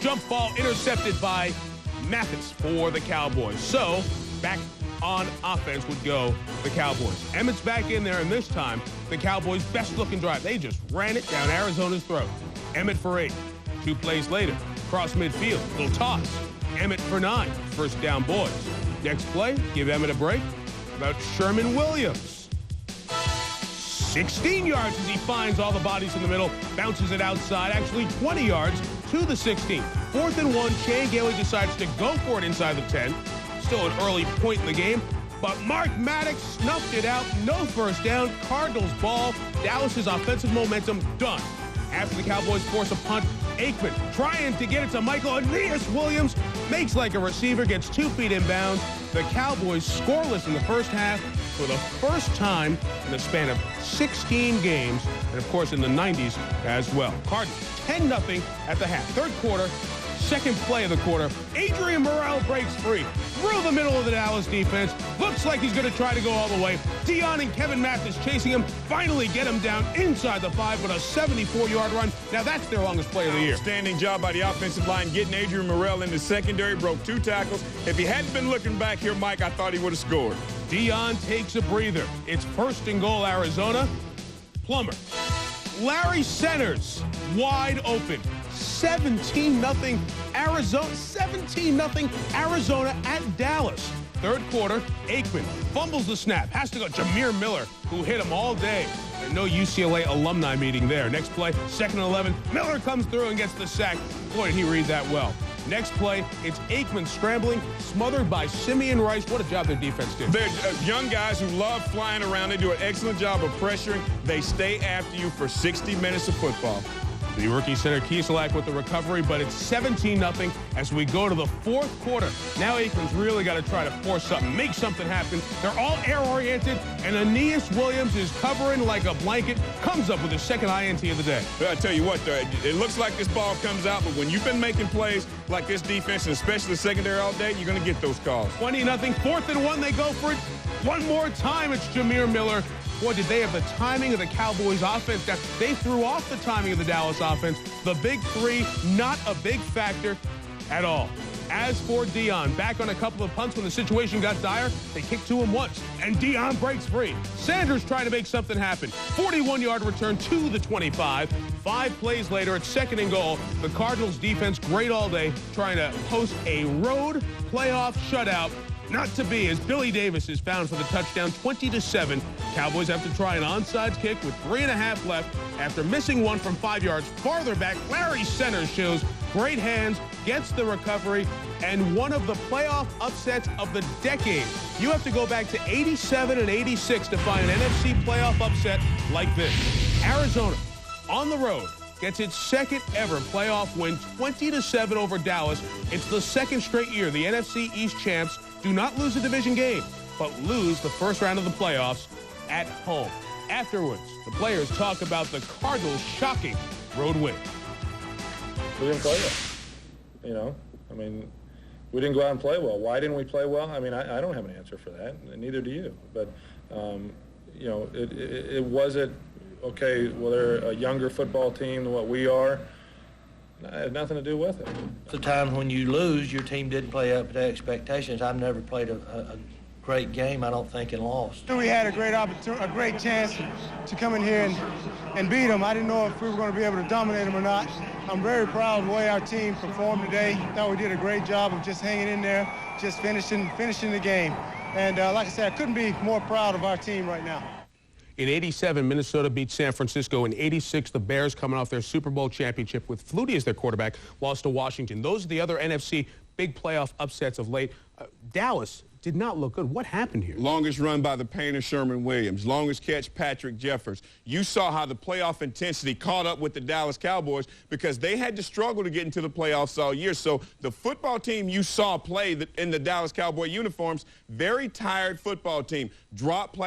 Jump ball intercepted by Mathis for the Cowboys. So, back on offense would go the Cowboys. Emmett's back in there, and this time, the Cowboys' best-looking drive. They just ran it down Arizona's throat. Emmett for 8. 2 plays later, cross midfield, little toss. Emmett for 9. First down, boys. Next play, give Emmett a break. About Sherman Williams. 16 yards as he finds all the bodies in the middle, bounces it outside, actually 20 yards to the 16. 4th and 1, Chan Gailey decides to go for it inside the 10. Still an early point in the game, but Mark Maddox snuffed it out. No first down. Cardinals ball. Dallas's offensive momentum done. After the Cowboys force a punt, Aikman trying to get it to Michael. Aeneas Williams makes like a receiver, gets 2 feet inbounds. The Cowboys scoreless in the first half for the first time in the span of 16 games, and of course in the 90s as well. Cardinals 10-0 at the half. Third quarter, second play of the quarter, Adrian Murrell breaks free through the middle of the Dallas defense. Looks like he's going to try to go all the way. Dion and Kevin Mathis chasing him, finally get him down inside the 5 with a 74-yard run. Now that's their longest play of the year. Outstanding job by the offensive line getting Adrian Murrell in the secondary, broke 2 tackles. If he hadn't been looking back here, Mike, I thought he would have scored. Dion takes a breather. It's 1st and goal, Arizona. Plummer. Larry centers wide open. 17-0 Arizona. 17-0 Arizona at Dallas. Third quarter, Aikman fumbles the snap. Has to go. Jameer Miller, who hit him all day. And no UCLA alumni meeting there. Next play, 2nd and 11. Miller comes through and gets the sack. Boy, did he read that well. Next play, it's Aikman scrambling, smothered by Simeon Rice. What a job their defense did. They're young guys who love flying around. They do an excellent job of pressuring. They stay after you for 60 minutes of football. The rookie center Kieselak with the recovery, but it's 17-0 as we go to the 4th quarter. Now Aikman's really got to try to force something, make something happen. They're all air-oriented, and Aeneas Williams is covering like a blanket, comes up with his 2nd INT of the day. Well, I tell you what, it looks like this ball comes out, but when you've been making plays like this defense, and especially the secondary all day, you're going to get those calls. 20-0, 4th and 1, they go for it. One more time, it's Jameer Miller. Boy, did they have the timing of the Cowboys offense. They threw off the timing of the Dallas offense. The big 3, not a big factor at all. As for Dion, back on a couple of punts when the situation got dire, they kicked to him once, and Dion breaks free. Sanders trying to make something happen. 41-yard return to the 25. 5 plays later, it's 2nd and goal. The Cardinals defense great all day, trying to host a road playoff shutout. Not to be, as Billy Davis is found for the touchdown, 20-7. Cowboys have to try an onside kick with 3.5 left. After missing one from 5 yards farther back, Larry Centers shows great hands, gets the recovery, and one of the playoff upsets of the decade. You have to go back to 87 and 86 to find an NFC playoff upset like this. Arizona, on the road, gets its 2nd ever playoff win, 20-7 over Dallas. It's the 2nd straight year the NFC East champs do not lose a division game, but lose the first round of the playoffs at home. Afterwards, the players talk about the Cardinals' shocking road win. We didn't play well. You know, I mean, we didn't go out and play well. Why didn't we play well? I mean, I don't have an answer for that, and neither do you. But, you know, it wasn't, okay, well, they're a younger football team than what we are. It had nothing to do with it. The time when you lose, your team didn't play up to expectations. I've never played a great game, I don't think, and lost. We had a great opportunity, a great chance to come in here and beat them. I didn't know if we were going to be able to dominate them or not. I'm very proud of the way our team performed today. I thought we did a great job of just hanging in there, just finishing the game. And like I said, I couldn't be more proud of our team right now. In 87, Minnesota beat San Francisco. In 86, the Bears, coming off their Super Bowl championship with Flutie as their quarterback, lost to Washington. Those are the other NFC big playoff upsets of late. Dallas did not look good. What happened here? Longest run by the painter Sherman Williams. Longest catch Patrick Jeffers. You saw how the playoff intensity caught up with the Dallas Cowboys because they had to struggle to get into the playoffs all year. So the football team you saw play in the Dallas Cowboy uniforms, very tired football team. Drop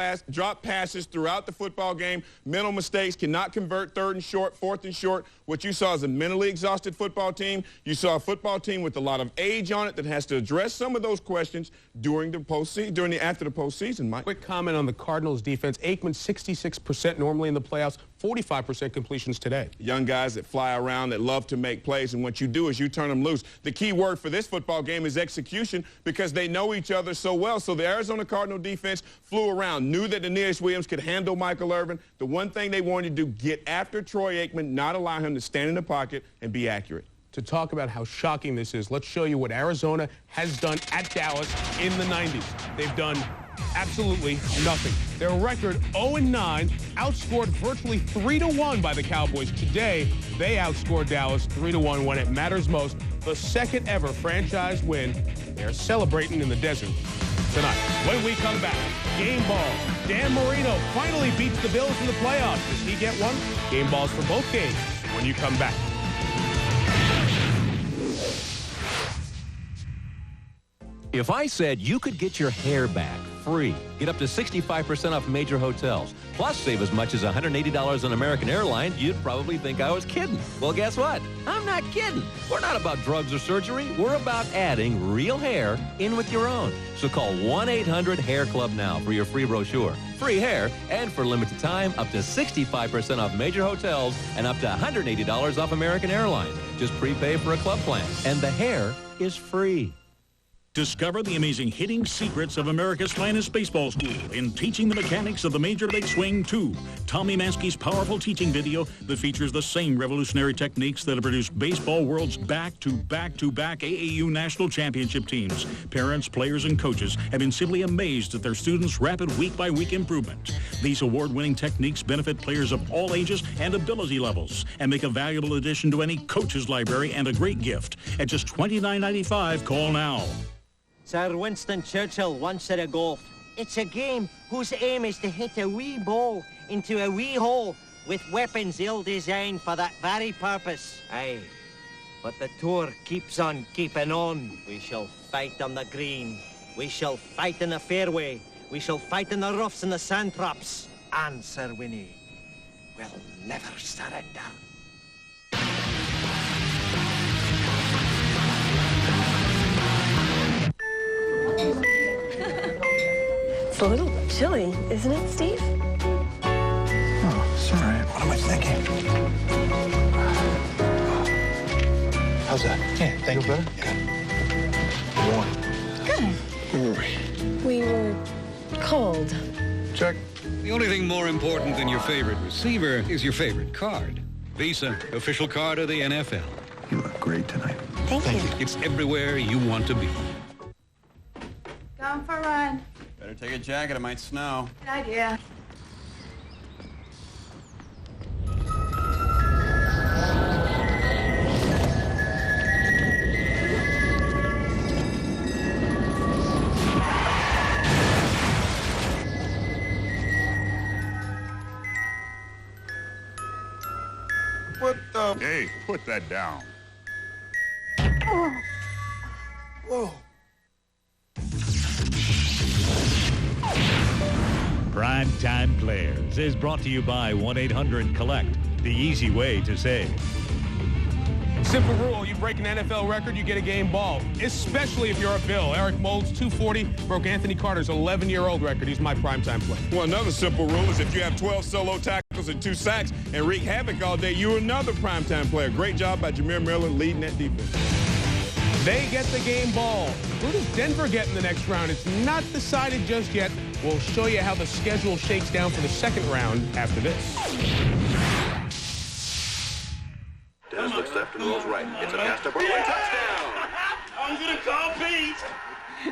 passes throughout the football game. Mental mistakes, cannot convert 3rd and short, 4th and short. What you saw is a mentally exhausted football team. You saw a football team with a lot of age on it that has to address some of those questions during the postseason, after the postseason, Mike. Quick comment on the Cardinals defense. Aikman, 66% normally in the playoffs, 45% completions today. Young guys that fly around, that love to make plays, and what you do is you turn them loose. The key word for this football game is execution because they know each other so well. So the Arizona Cardinal defense flew around, knew that Aeneas Williams could handle Michael Irvin. The one thing they wanted to do, get after Troy Aikman, not allow him to stand in the pocket and be accurate. To talk about how shocking this is, let's show you what Arizona has done at Dallas in the 90s. They've done Absolutely nothing. Their record 0-9, outscored virtually 3-1 by the Cowboys. Today, they outscored Dallas 3-1 when it matters most. The second ever franchise win. They're celebrating in the desert tonight. When we come back, game ball. Dan Marino finally beats the Bills in the playoffs. Does he get one? Game balls for both games when you come back. If I said you could get your hair back free, get up to 65% off major hotels, plus save as much as $180 on American Airlines, you'd probably think I was kidding. Well, guess what? I'm not kidding. We're not about drugs or surgery. We're about adding real hair in with your own. So call 1-800-HAIR-CLUB now for your free brochure. Free hair, and for limited time, up to 65% off major hotels and up to $180 off American Airlines. Just prepay for a club plan, and the hair is free. Discover the amazing hitting secrets of America's finest baseball school in Teaching the Mechanics of the Major League Swing 2. Tommy Mansky's powerful teaching video that features the same revolutionary techniques that have produced baseball world's back-to-back-to-back AAU national championship teams. Parents, players, and coaches have been simply amazed at their students' rapid week-by-week improvement. These award-winning techniques benefit players of all ages and ability levels and make a valuable addition to any coach's library and a great gift. At just $29.95, call now. Sir Winston Churchill once said of golf, "It's a game whose aim is to hit a wee ball into a wee hole with weapons ill-designed for that very purpose." Aye, but the tour keeps on keeping on. We shall fight on the green. We shall fight in the fairway. We shall fight in the roughs and the sand traps. And Sir Winnie will never surrender. It's a little chilly, isn't it, Steve? Oh, sorry. What am I thinking? How's that? Yeah, thank you. Better? Good. Warm. Good. Where were we? We were cold. Check. The only thing more important than your favorite receiver is your favorite card. Visa, official card of the NFL. You look great tonight. Thank you. It's everywhere you want to be. Going for a run. Better take a jacket, it might snow. Good idea. What the? Hey, put that down. Oh. Whoa. Primetime Players is brought to you by 1-800-COLLECT, the easy way to save. Simple rule, you break an NFL record, you get a game ball, especially if you're a Bill. Eric Mold's 240 broke Anthony Carter's 11-year-old record. He's my primetime player. Well, another simple rule is if you have 12 solo tackles and 2 sacks and wreak havoc all day, you're another primetime player. Great job by Murrell leading that defense. They get the game ball. Who does Denver get in the next round? It's not decided just yet. We'll show you how the schedule shakes down for the second round after this. Dennis looks left and rolls right. It's a pass to Burrow. Touchdown! I'm gonna call Pete.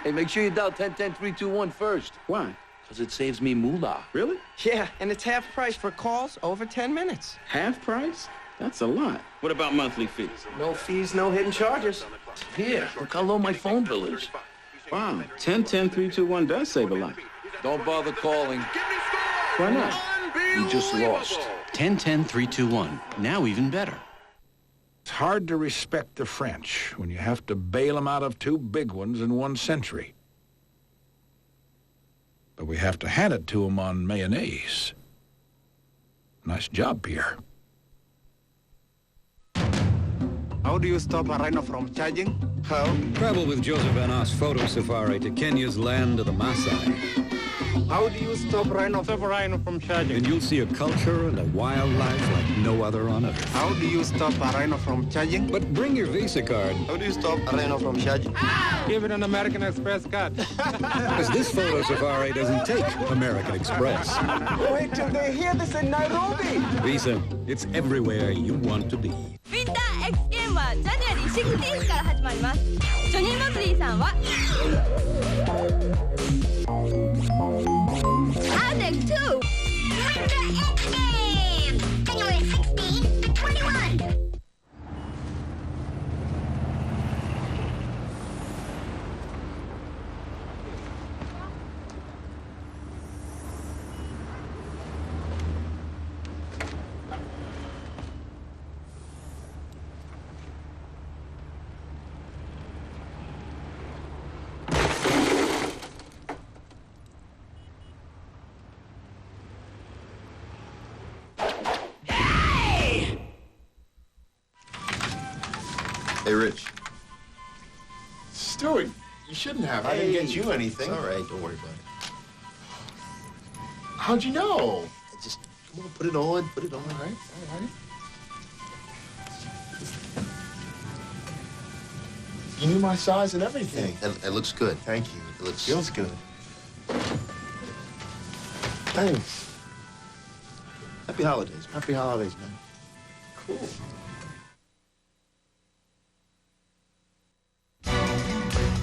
Hey, make sure you dial 10-10-3-2-1 first. Why? Because it saves me moolah. Really? Yeah, and it's half price for calls over 10 minutes. Half price? That's a lot. What about monthly fees? No fees, no hidden charges. Here, look how low my phone bill is. Wow, 10-10-3-2-1 does save a lot. Don't bother calling. Why not? You just lost. 10-10-3-2-1. Now even better. It's hard to respect the French when you have to bail them out of 2 big ones in 1 century. But we have to hand it to them on mayonnaise. Nice job, Pierre. How do you stop a rhino from charging? How? Travel with Joseph Van Os photo safari to Kenya's land of the Maasai. How do you stop a rhino from charging? And you'll see a culture and a wildlife like no other on earth. How do you stop a rhino from charging? But bring your Visa card. How do you stop a rhino from charging? Give it an American Express card. Because this photo safari doesn't take American Express. Wait till they hear this in Nairobi. Visa, it's everywhere you want to be. ウィンター X ゲームはジャニュアリー16日から始まります。ジョニー・モズリーさんは Howdy, too. With the X Games, January 16 to 21. Hey, Rich. Stewie, you shouldn't have. Hey. I didn't get you anything. It's all right. Don't worry about it. How'd you know? Just, come on, put it on. Put it on. All right. You knew my size and everything. It looks good. Thank you. It looks... Feels good. Thanks. Happy holidays. Happy holidays, man. Cool.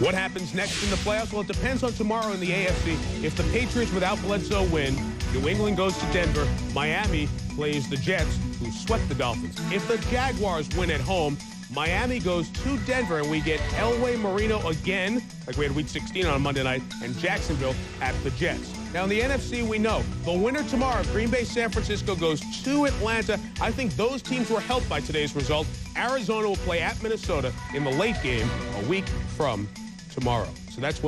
What happens next in the playoffs? Well, it depends on tomorrow in the AFC. If the Patriots without Bledsoe win, New England goes to Denver, Miami plays the Jets, who swept the Dolphins. If the Jaguars win at home, Miami goes to Denver, and we get Elway Marino again, like we had Week 16 on Monday night, and Jacksonville at the Jets. Now, in the NFC, we know the winner tomorrow, Green Bay, San Francisco, goes to Atlanta. I think those teams were helped by today's result. Arizona will play at Minnesota in the late game a week from tomorrow. So that's what